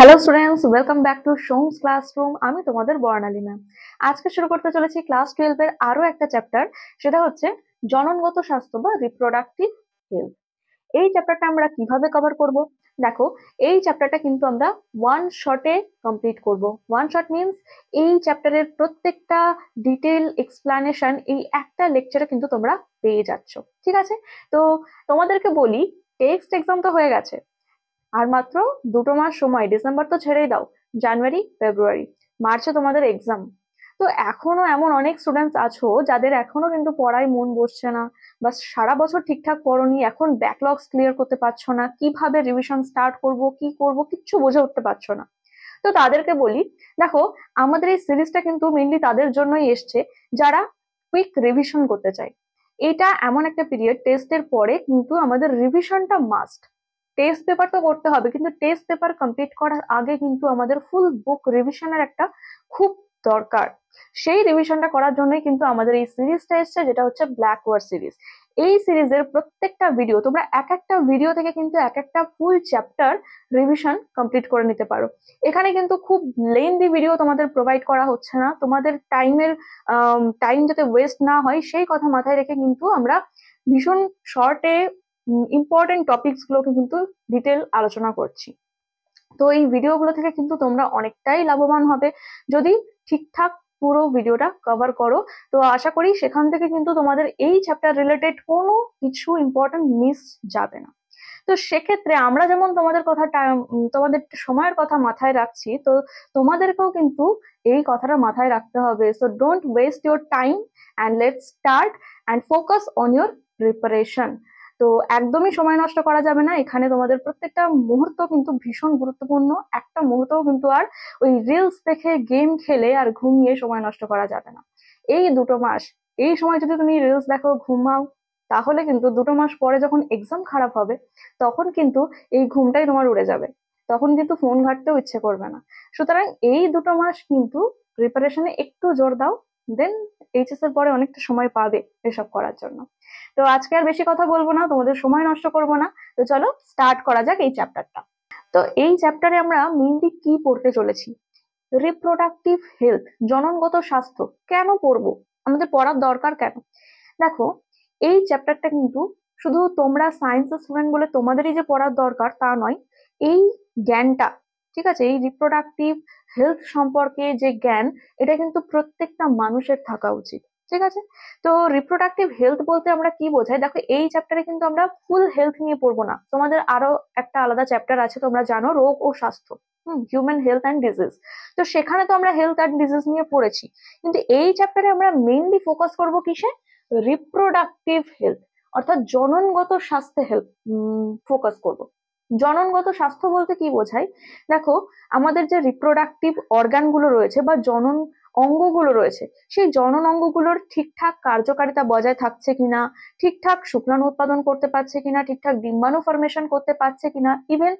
Hello students, welcome back to সোমস classroom. আমি তোমাদের বর্ণালী ma'am. আজকে শুরু করতে চলেছি ক্লাস 12 এর আরো একটা চ্যাপ্টার, সেটা হচ্ছে জননগত স্বাস্থ্য বা রিপ্রোডাক্টিভ হেলথ। এই চ্যাপ্টারটা আমরা কিভাবে কভার করব? দেখো, এই চ্যাপ্টারটা কিন্তু আমরা ওয়ান শটে কমপ্লিট করব। ওয়ান শট মিনস এই চ্যাপ্টারের প্রত্যেকটা ডিটেল এক্সপ্লানেশন এই একটা লেকচারে কিন্তু তোমরা পেয়ে যাচ্ছ। ঠিক আছে? তো তোমাদেরকে বলি, টেক্সট এক্সাম তো হয়ে গেছে, আর মাত্র 2 মাস সময়। ডিসেম্বর তো ছেড়েই দাও, জানুয়ারি, ফেব্রুয়ারি, মার্চে তোমাদের এক্সাম। তো এখনো এমন অনেক স্টুডেন্টস আছো যাদের এখনো কিন্তু পড়ায় মন বসছে না, বা সারা বছর ঠিকঠাক পড়োনি, এখন ব্যাকলগস ক্লিয়ার করতে পারছো না, কিভাবে রিভিশন স্টার্ট করব, কি করব, কিচ্ছু বুঝে উঠতে পারছো না। তো তাদেরকে বলি, দেখো, আমাদের এই সিরিজটা কিন্তু মেইনলি তাদের জন্যই এসছে যারা কুইক রিভিশন করতে চায়। এটা এমন একটা পিরিয়ড, টেস্টের পরে কিন্তু আমাদের রিভিশনটা মাস্ট। টেস্ট পেপার তো করতে হবে, কিন্তু টেস্ট পেপার কমপ্লিট করার আগে কিন্তু আমাদের ফুল বুক রিভিশনের একটা খুব দরকার। সেই রিভিশনটা করার জন্যই কিন্তু আমাদের এই সিরিজটা এসছে, যেটা হচ্ছে ব্ল্যাক ওয়ার সিরিজ। এই সিরিজের প্রত্যেকটা ভিডিও তোমরা এক একটা ভিডিও থেকে কিন্তু এক একটা ফুল চ্যাপ্টার রিভিশন কমপ্লিট করে নিতে পারো। এখানে কিন্তু খুব লেন্দি ভিডিও তোমাদের প্রোভাইড করা হচ্ছে না। তোমাদের টাইম যাতে ওয়েস্ট না হয় সেই কথা মাথায় রেখে কিন্তু আমরা ভীষণ শর্টে ইম্পর্টেন্ট টপিকস গুলোকে কিন্তু ডিটেল আলোচনা করছি। তো এই ভিডিওগুলো থেকে কিন্তু তোমরা অনেকটাই লাভবান হবে যদি ঠিকঠাক পুরো ভিডিওটা কভার করো। তো আশা করি সেখান থেকে কিন্তু তোমাদের এই চ্যাপ্টার রিলেটেড কোনো কিছু ইম্পর্টেন্ট মিস যাবে না। তো সেক্ষেত্রে আমরা যেমন তোমাদের সময়ের কথা মাথায় রাখছি, তো তোমাদেরকেও কিন্তু এই কথাটা মাথায় রাখতে হবে। So don't waste your time and let's start and focus on your preparation. তো একদমই সময় নষ্ট করা যাবে না এখানে। তোমাদের প্রত্যেকটা মুহূর্ত কিন্তু ভীষণ গুরুত্বপূর্ণ। একটা মুহূর্তও কিন্তু আর ওই রিলস দেখে, গেম খেলে আর ঘুমিয়ে সময় নষ্ট করা যাবে না। এই 2 মাস, এই সময় যদি তুমি রিলস দেখো, ঘুমাও, তাহলে কিন্তু 2 মাস পরে যখন এক্সাম খারাপ হবে, তখন কিন্তু এই ঘুমটাই তোমার উড়ে যাবে। তখন কিন্তু ফোন ঘাঁটতেও ইচ্ছে করবে না। সুতরাং এই 2 মাস কিন্তু প্রিপারেশনে একটু জোর দাও, দেন এইচএস এর পরে অনেকটা সময় পাবে এসব করার জন্য। তো আজকে আর বেশি কথা বলবো না, তোমাদের সময় নষ্ট করব না। তো চলো স্টার্ট করা যাক এই চ্যাপ্টারটা। তো এই চ্যাপ্টারে আমরা মেইনলি কি পড়তে চলেছি? রিপ্রোডাক্টিভ হেলথ, জননগত স্বাস্থ্য। কেন পড়বো? আমাদের পড়ার দরকার কেন? দেখো, এই চ্যাপ্টারটা কিন্তু শুধু তোমরা সায়েন্সের স্টুডেন্ট বলে তোমাদেরই যে পড়ার দরকার তা নয়। এই জ্ঞানটা, ঠিক আছে, এই রিপ্রোডাক্টিভ হেলথ সম্পর্কে যে জ্ঞান, এটা কিন্তু প্রত্যেকটা মানুষের থাকা উচিত। ঠিক আছে? তো রিপ্রোডাক্টিভ হেলথ বলতে আমরা কি বোঝাই? দেখো, এই চ্যাপ্টারে কিন্তু আমরা ফুল হেলথ নিয়ে পড়বো না। তোমাদের আরো একটা আলাদা চ্যাপ্টার আছে, তোমরা জানো, রোগ ও স্বাস্থ্য, হিউম্যান হেলথ অ্যান্ড ডিজিজ। তো সেখানে তো আমরা হেলথ অ্যান্ড ডিজিজ নিয়ে পড়েছি, কিন্তু এই চ্যাপ্টারে আমরা মেইনলি ফোকাস করবো কিসে? রিপ্রোডাক্টিভ হেলথ, অর্থাৎ জননগত স্বাস্থ্যে হেলথ ফোকাস করব। জননগত স্বাস্থ্য বলতে কি বোঝায়? দেখো, আমাদের যে রিপ্রোডাক্টিভ অর্গান গুলো রয়েছে বা জনন অঙ্গগুলো রয়েছে, সেই জনন অঙ্গগুলোর ঠিকঠাক কার্যকারিতা বজায় থাকছে কিনা, ঠিকঠাক শুক্রাণু উৎপাদন করতে পারছে কিনা, ঠিকঠাক ডিম্বাণু ফর্মেশন করতে পারছে কিনা, ইভেন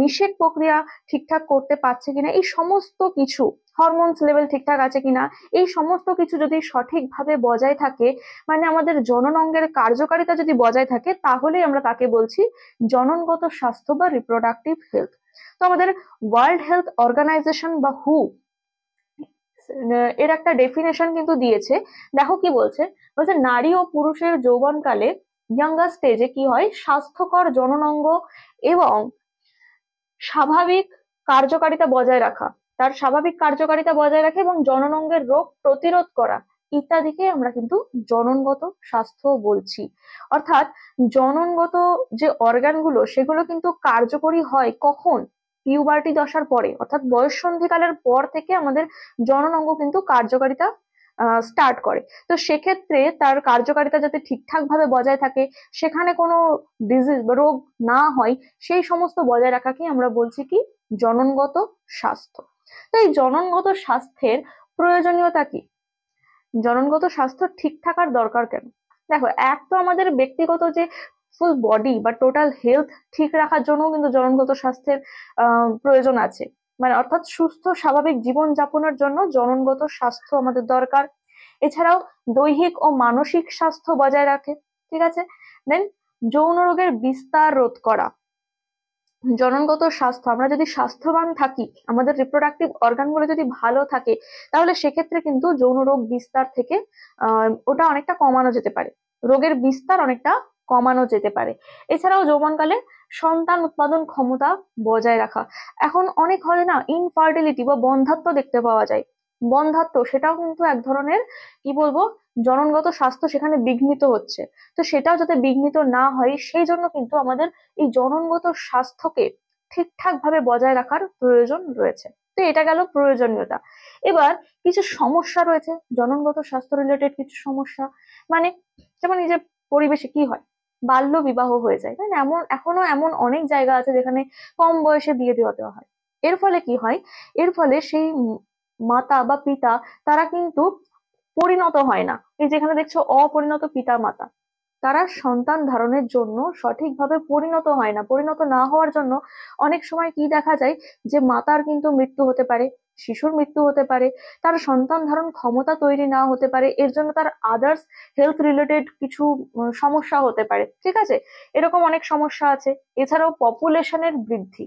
নিষেক প্রক্রিয়া ঠিকঠাক করতে পারছে কিনা, এই সমস্ত কিছু, হরমোনস লেভেল ঠিকঠাক আছে কিনা, এই সমস্ত কিছু যদি সঠিকভাবে বজায় থাকে, মানে আমাদের জনন অঙ্গের কার্যকারিতা যদি বজায় থাকে, তাহলেই আমরা তাকে বলছি জননগত স্বাস্থ্য বা রিপ্রোডাক্টিভ হেলথ। তো আমাদের ওয়ার্ল্ড হেলথ অর্গানাইজেশন বা হু এর একটা ডেফিনেশন কিন্তু দিয়েছে। দেখো কি বলছে, বলছে নারী ও পুরুষের যৌবনকালে, ইয়াঙ্গার স্টেজে কি হয়, স্বাস্থ্যকর জননাঙ্গ এবং স্বাভাবিক কার্যকারিতা বজায় রাখা, তার স্বাভাবিক কার্যকারিতা বজায় রাখা এবং জননাঙ্গের রোগ প্রতিরোধ করা ইত্যাদিকে আমরা কিন্তু জননগত স্বাস্থ্য বলছি। অর্থাৎ জননগত যে অর্গানগুলো, সেগুলো কিন্তু কার্যকরী হয় কখন? পিউবার্টি দশার পরে, অর্থাৎ বয়ঃসন্ধিকালের পর থেকে আমাদের জননাঙ্গ কিন্তু কার্যকারিতা স্টার্ট করে। তো সেক্ষেত্রে তার কার্যকারিতা যাতে ঠিকঠাক ভাবে বজায় থাকে, সেখানে কোনো ডিজিজ বা রোগ না হয়, সেই সমস্ত বজায় রাখাকে আমরা বলছি কি? জননগত স্বাস্থ্য। তো এই জননগত স্বাস্থ্যের প্রয়োজনীয়তা কি? জননগত স্বাস্থ্য ঠিক থাকার দরকার কেন? দেখো, এক তো আমাদের ব্যক্তিগত যে ফুল বডি বা টোটাল হেলথ ঠিক রাখার জন্য কিন্তু জননগত স্বাস্থ্যের প্রয়োজন আছে। মানে অর্থাৎ সুস্থ স্বাভাবিক জীবন যাপনের জন্য জননগত স্বাস্থ্য আমাদের দরকার। এছাড়াও দৈহিক ও মানসিক স্বাস্থ্য বজায় রাখে। ঠিক আছে? দেন যৌন রোগের বিস্তার রোধ করা, জননগত স্বাস্থ্য, আমরা যদি স্বাস্থ্যবান থাকি, আমাদের রিপ্রোডাক্টিভ অর্গানগুলো যদি ভালো থাকে, তাহলে সেক্ষেত্রে কিন্তু যৌন রোগ বিস্তার থেকে ওটা অনেকটা কমানো যেতে পারে, রোগের বিস্তার অনেকটা কমানো যেতে পারে। এছাড়াও যৌবনকালে সন্তান উৎপাদন ক্ষমতা বজায় রাখা। এখন অনেক হয় না, ইনফার্টিলিটি বা বন্ধ্যাত্ব দেখতে পাওয়া যায়। বন্ধ্যাত্ব সেটাও কিন্তু এক ধরনের, কি বলবো, জননগত স্বাস্থ্য সেখানে বিঘ্নিত হচ্ছে। তো সেটাও যাতে বিঘ্নিত না হয়, সেই জন্য কিন্তু আমাদের এই জননগত স্বাস্থ্যকে ঠিকঠাক ভাবে বজায় রাখার প্রয়োজন রয়েছে। তো এটা গেল প্রয়োজনীয়তা। এবার কিছু সমস্যা রয়েছে, জননগত স্বাস্থ্য রিলেটেড কিছু সমস্যা। মানে যেমন এই যে পরিবেশে কি হয়, বাল্য বিবাহ হয়ে যায়, তাই না? এখনো এমন অনেক জায়গা আছে যেখানে কম বয়সে বিয়ে দেওয়া হয়। এর ফলে কি হয়, এর ফলে সেই মাতা বা পিতা, তারা কিন্তু পরিণত হয় না। এই যেখানে দেখছো অপরিণত পিতা মাতা, তারা সন্তান ধারণের জন্য সঠিকভাবে পরিণত হয় না। পরিণত না হওয়ার জন্য অনেক সময় কি দেখা যায়, যে মাতার কিন্তু মৃত্যু হতে পারে, শিশুর মৃত্যু হতে পারে, তার সন্তান ধারণ ক্ষমতা তৈরি না হতে পারে, এর জন্য তার আদার্স হেলথ রিলেটেড কিছু সমস্যা হতে পারে। ঠিক আছে, এরকম অনেক সমস্যা আছে। এছাড়াও পপুলেশনের বৃদ্ধি,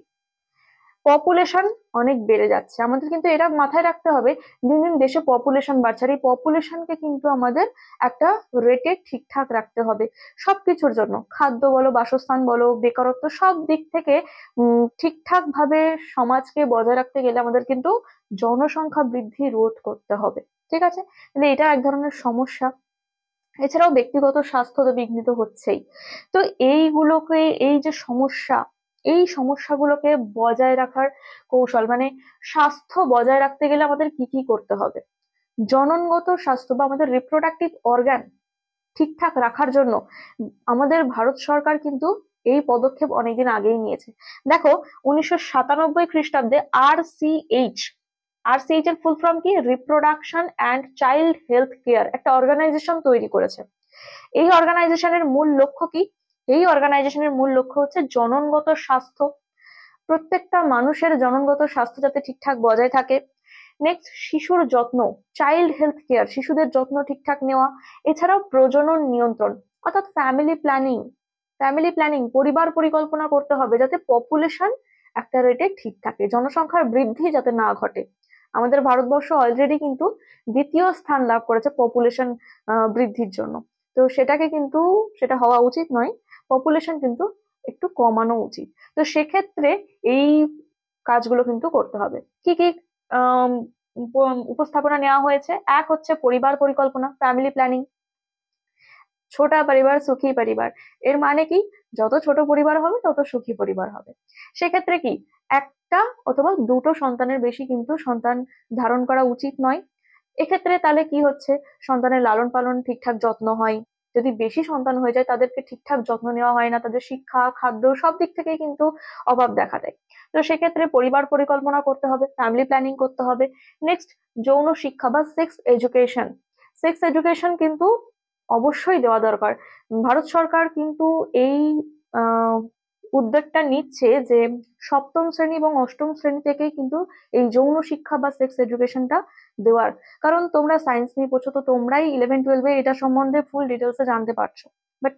পপুলেশন অনেক বেড়ে যাচ্ছে, আমাদের কিন্তু এটা মাথায় রাখতে হবে। দিন দিন দেশে পপুলেশন বাড়ছে, আর এই পপুলেশনকে কিন্তু আমাদের একটা রেটে ঠিকঠাক রাখতে হবে সবকিছুর জন্য, খাদ্য বলো, বাসস্থান বলো, বেকারত্ব, সব দিক থেকে ঠিকঠাক ভাবে সমাজকে বজায় রাখতে গেলে আমাদের কিন্তু জনসংখ্যা বৃদ্ধি রোধ করতে হবে। ঠিক আছে, তাহলে এটা এক ধরনের সমস্যা। এছাড়াও ব্যক্তিগত স্বাস্থ্য তো বিঘ্নিত হচ্ছেই। তো এইগুলোকে, এই যে সমস্যা, এই সমস্যাগুলোকে বজায় রাখার কৌশল, মানে স্বাস্থ্য বজায় রাখতে গেলে আমাদের কি কি করতে হবে, জননগত স্বাস্থ্য বা আমাদের রিপ্রোডাক্টিভ অর্গান ঠিকঠাক রাখার জন্য আমাদের ভারত সরকার কিন্তু এই পদক্ষেপ অনেকদিন আগেই নিয়েছে। দেখো, 1997 খ্রিস্টাব্দে RCH এর ফুল ফর্ম কি, reproduction and child health care, একটা অর্গানাইজেশন তৈরি করেছে। এই অর্গানাইজেশনের মূল লক্ষ্য কি, এই অর্গানাইজেশনের মূল লক্ষ্য হচ্ছে জননগত স্বাস্থ্য, প্রত্যেকটা মানুষের জননগত স্বাস্থ্য যাতে ঠিকঠাক বজায় থাকে। নেক্সট, শিশুর যত্ন, চাইল্ড হেলথ কেয়ার, শিশুদের যত্ন ঠিকঠাক নেওয়া। এছাড়াও প্রজনন নিয়ন্ত্রণ, অর্থাৎ ফ্যামিলি প্ল্যানিং, পরিবার পরিকল্পনা করতে হবে যাতে পপুলেশন একটা রেটে ঠিক থাকে, জনসংখ্যার বৃদ্ধি যাতে না ঘটে। আমাদের ভারতবর্ষ অলরেডি কিন্তু দ্বিতীয় স্থান লাভ করেছে পপুলেশন বৃদ্ধির জন্য। তো সেটাকে কিন্তু, সেটা হওয়া উচিত নয়, পপুলেশন কিন্তু একটু কমানো উচিত। তো সেক্ষেত্রে এই কাজগুলো কিন্তু করতে হবে। কি কি আহ উপস্থাপনা নেওয়া হয়েছে, এক হচ্ছে পরিবার পরিকল্পনা, ফ্যামিলি প্ল্যানিং। ছোটা পরিবার সুখী পরিবার, এর মানে কি, যত ছোট পরিবার হবে তত সুখী পরিবার হবে। সেক্ষেত্রে কি, একটা অথবা দুটো সন্তানের বেশি কিন্তু সন্তান ধারণ করা উচিত নয়। এক্ষেত্রে তাহলে কি হচ্ছে, সন্তানের লালন পালন ঠিকঠাক যত্ন হয়। যদি বেশি সন্তান হয়ে যায়, তাদেরকে ঠিকঠাক যত্ন নেওয়া হয় না, তাদের শিক্ষা, খাদ্য, সব দিক থেকেই কিন্তু অভাব দেখা দেয়। তো সেক্ষেত্রে পরিবার পরিকল্পনা করতে হবে, ফ্যামিলি প্ল্যানিং করতে হবে। নেক্সট, যৌন শিক্ষা বা সেক্স এডুকেশন কিন্তু অবশ্যই দেওয়া দরকার। ভারত সরকার কিন্তু এই আহ উদ্যোগটা নিচ্ছে যে সপ্তম শ্রেণী এবং অষ্টম শ্রেণী থেকেই কিন্তু এই যৌন শিক্ষা বা সেক্স এডুকেশনটা দেওয়ার। কারণ তোমরা সায়েন্স নিয়ে পড়ছো, তো তোমরাই 11-12 এটা সম্বন্ধে ফুল ডিটেলসে জানতে পারছো। বাট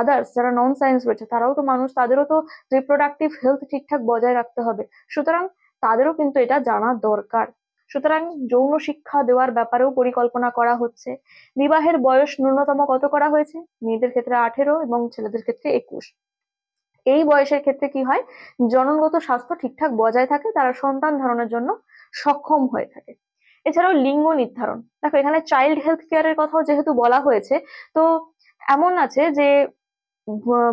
আদার্স যারা নন সায়েন্স রয়েছে, তারাও তো মানুষ, তাদেরও তো রিপ্রোডাক্টিভ হেলথ ঠিকঠাক বজায় রাখতে হবে। সুতরাং তাদেরও কিন্তু এটা জানা দরকার। সুতরাং যৌন শিক্ষা দেওয়ার ব্যাপারেও পরিকল্পনা করা হচ্ছে। বিবাহের বয়স ন্যূনতম কত করা হয়েছে, মেয়েদের ক্ষেত্রে 18 এবং ছেলেদের ক্ষেত্রে 21। এই বয়সের ক্ষেত্রে কি হয়, জননগত স্বাস্থ্য ঠিকঠাক বজায় থাকে, তারা সন্তান ধারণের জন্য সক্ষম হয়ে থাকে। এছাড়াও লিঙ্গ নির্ধারণ, দেখো এখানে চাইল্ড হেলথ কেয়ারের কথাও যেহেতু বলা হয়েছে, তো এমন আছে যে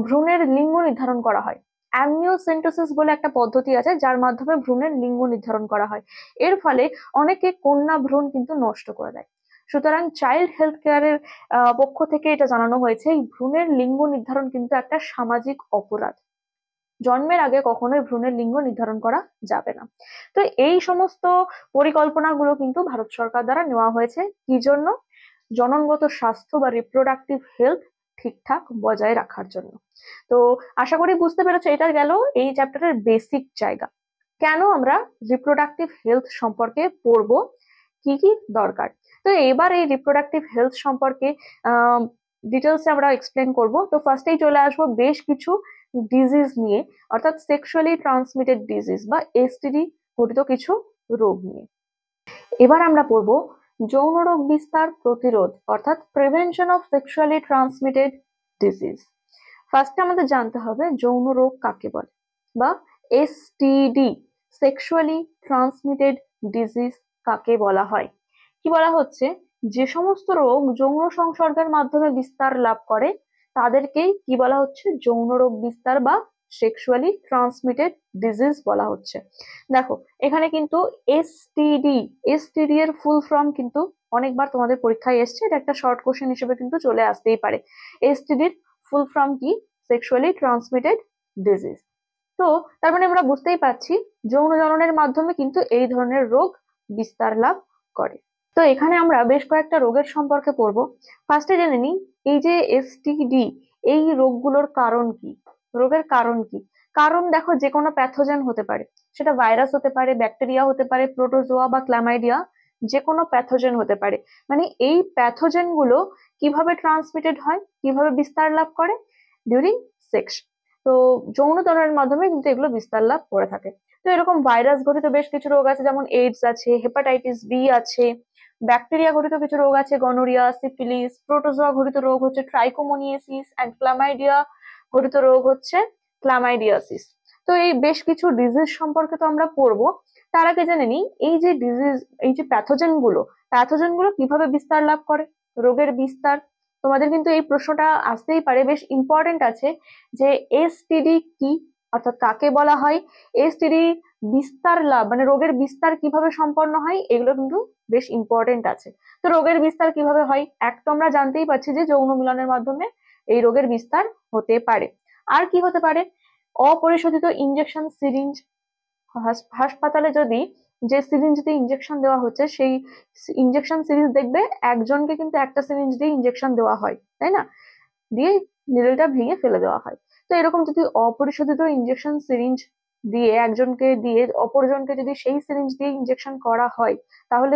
ভ্রূণের লিঙ্গ নির্ধারণ করা হয়। অ্যামনিওসেন্টোসিস বলে একটা পদ্ধতি আছে, যার মাধ্যমে ভ্রূণের লিঙ্গ নির্ধারণ করা হয়। এর ফলে অনেকে কন্যা ভ্রূণ কিন্তু নষ্ট করে দেয়। সুতরাং চাইল্ড হেলথ কেয়ারের পক্ষ থেকে এটা জানানো হয়েছে, এই ভ্রূণের লিঙ্গ নির্ধারণ কিন্তু একটা সামাজিক অপরাধ। জন্মের আগে কখনোই ভ্রূণের লিঙ্গ নির্ধারণ করা যাবে না। তো এই সমস্ত পরিকল্পনাগুলো কিন্তু ভারত সরকার দ্বারা নেওয়া হয়েছে, কি জন্য, জননগত স্বাস্থ্য বা রিপ্রোডাক্টিভ হেলথ ঠিকঠাক বজায় রাখার জন্য। তো আশা করি বুঝতে পেরেছো, এটা গেল এই চ্যাপ্টারের বেসিক জায়গা। কেন আমরা রিপ্রোডাক্টিভ হেলথ সম্পর্কে পড়বো, কি কি দরকার। তো এবার এই রিপ্রোডাক্টিভ হেলথ সম্পর্কে ডিটেলসে আমরা এক্সপ্লেন করব। তো ফার্স্টেই চলে আসবো বেশ কিছু ডিজিজ নিয়ে, অর্থাৎ সেক্সুয়ালি ট্রান্সমিটেড ডিজিজ বা এসটিডি ঘটিত কিছু রোগ নিয়ে। এবার আমরা পড়ব যৌন রোগ বিস্তার প্রতিরোধ, অর্থাৎ prevention of sexually transmitted disease. ফার্স্টে আমাদের জানতে হবে যৌন রোগ কাকে বলে, বা এসটিডি সেক্সুয়ালি ট্রান্সমিটেড ডিজিজ কাকে বলা হয়। কি বলা হচ্ছে, যে সমস্ত রোগ যৌন সংসর্গের মাধ্যমে বিস্তার লাভ করে তাদেরকেই কি বলা হচ্ছে, যৌন রোগ বিস্তার বা সেক্সুয়ালি ট্রান্সমিটেড ডিজিজ বলা হচ্ছে। দেখো এখানে কিন্তু এসটিডি এর ফুল ফর্ম কিন্তু অনেকবার তোমাদের পরীক্ষায় এসছে, এটা একটা শর্ট কোশ্চেন হিসেবে কিন্তু চলে আসতেই পারে। এসটিডির ফুল ফর্ম কি, সেক্সুয়ালি ট্রান্সমিটেড ডিজিজ। তো তার মানে আমরা বুঝতেই পারছি যৌন জননের মাধ্যমে কিন্তু এই ধরনের রোগ বিস্তার লাভ করে। তো এখানে আমরা বেশ কয়েকটা রোগের সম্পর্কে পড়বো। ফার্স্টে জেনে নিই এই যে এসটিডি, এই রোগগুলোর কারণ কি, রোগের কারণ কি। কারণ দেখো যে কোনো প্যাথোজেন হতে পারে, সেটা ভাইরাস হতে পারে, ব্যাকটেরিয়া হতে পারে, প্রোটোজোয়া বা ক্ল্যামাইডিয়া, যে কোনো প্যাথোজেন হতে পারে। মানে এই প্যাথোজেন গুলো কিভাবে ট্রান্সমিটেড হয়, কিভাবে বিস্তার লাভ করে, ডিউরিং সেক্স। তো যৌন জননের মাধ্যমে কিন্তু এগুলো বিস্তার লাভ করে থাকে। তো এরকম ভাইরাস ঘটিত বেশ কিছু রোগ আছে, যেমন এইডস আছে, হেপাটাইটিস বি আছে, ব্যাকটেরিয়া ঘটিত কিছু রোগ আছে, গনোরিয়া, সিফিলিস, প্রোটোজোয়া ঘটিত রোগ হচ্ছে ট্রাইকোমোনিয়াসিস, অ্যান্ড ক্লামাইডিয়া ঘটিত রোগ হচ্ছে ক্লামাইডিয়াসিস। তো এই বেশ কিছু ডিজিজ সম্পর্কে তো আমরা পড়বো। তার আগে জেনে নিই এই যে ডিজিজ, এই যে প্যাথোজেন গুলো কিভাবে বিস্তার লাভ করে, রোগের বিস্তার। তোমাদের কিন্তু এই প্রশ্নটা আসতেই পারে, বেশ ইম্পর্টেন্ট আছে, যে এসটিডি কি, অর্থাৎ কাকে বলা হয়, এসটিডি বিস্তার লাভ মানে রোগের বিস্তার কিভাবে সম্পন্ন হয়, এগুলো কিন্তু বেশ ইম্পর্টেন্ট আছে। তো রোগের বিস্তার কিভাবে হয়, এক তো আমরা জানতেই পারছি যে যৌন মিলনের মাধ্যমে এই রোগের বিস্তার হতে পারে। আর কি হতে পারে, অপরিশোধিত ইনজেকশন সিরিঞ্জ, হাসপাতালে যদি যে সিরিঞ্জ দিয়ে ইনজেকশন দেওয়া হচ্ছে, সেই ইনজেকশন সিরিঞ্জ দেখবে একজনকে কিন্তু একটা সিরিঞ্জ দিয়ে ইনজেকশন দেওয়া হয়, তাই না, দিয়ে নিডলটা ভেঙে ফেলে দেওয়া হয়। তো এরকম যদি অপরিশোধিত ইনজেকশন সিরিঞ্জ দিয়ে একজনকে দিয়ে অপরজনকে যদি সেই সিরিঞ্জ দিয়ে ইনজেকশন করা হয়, তাহলে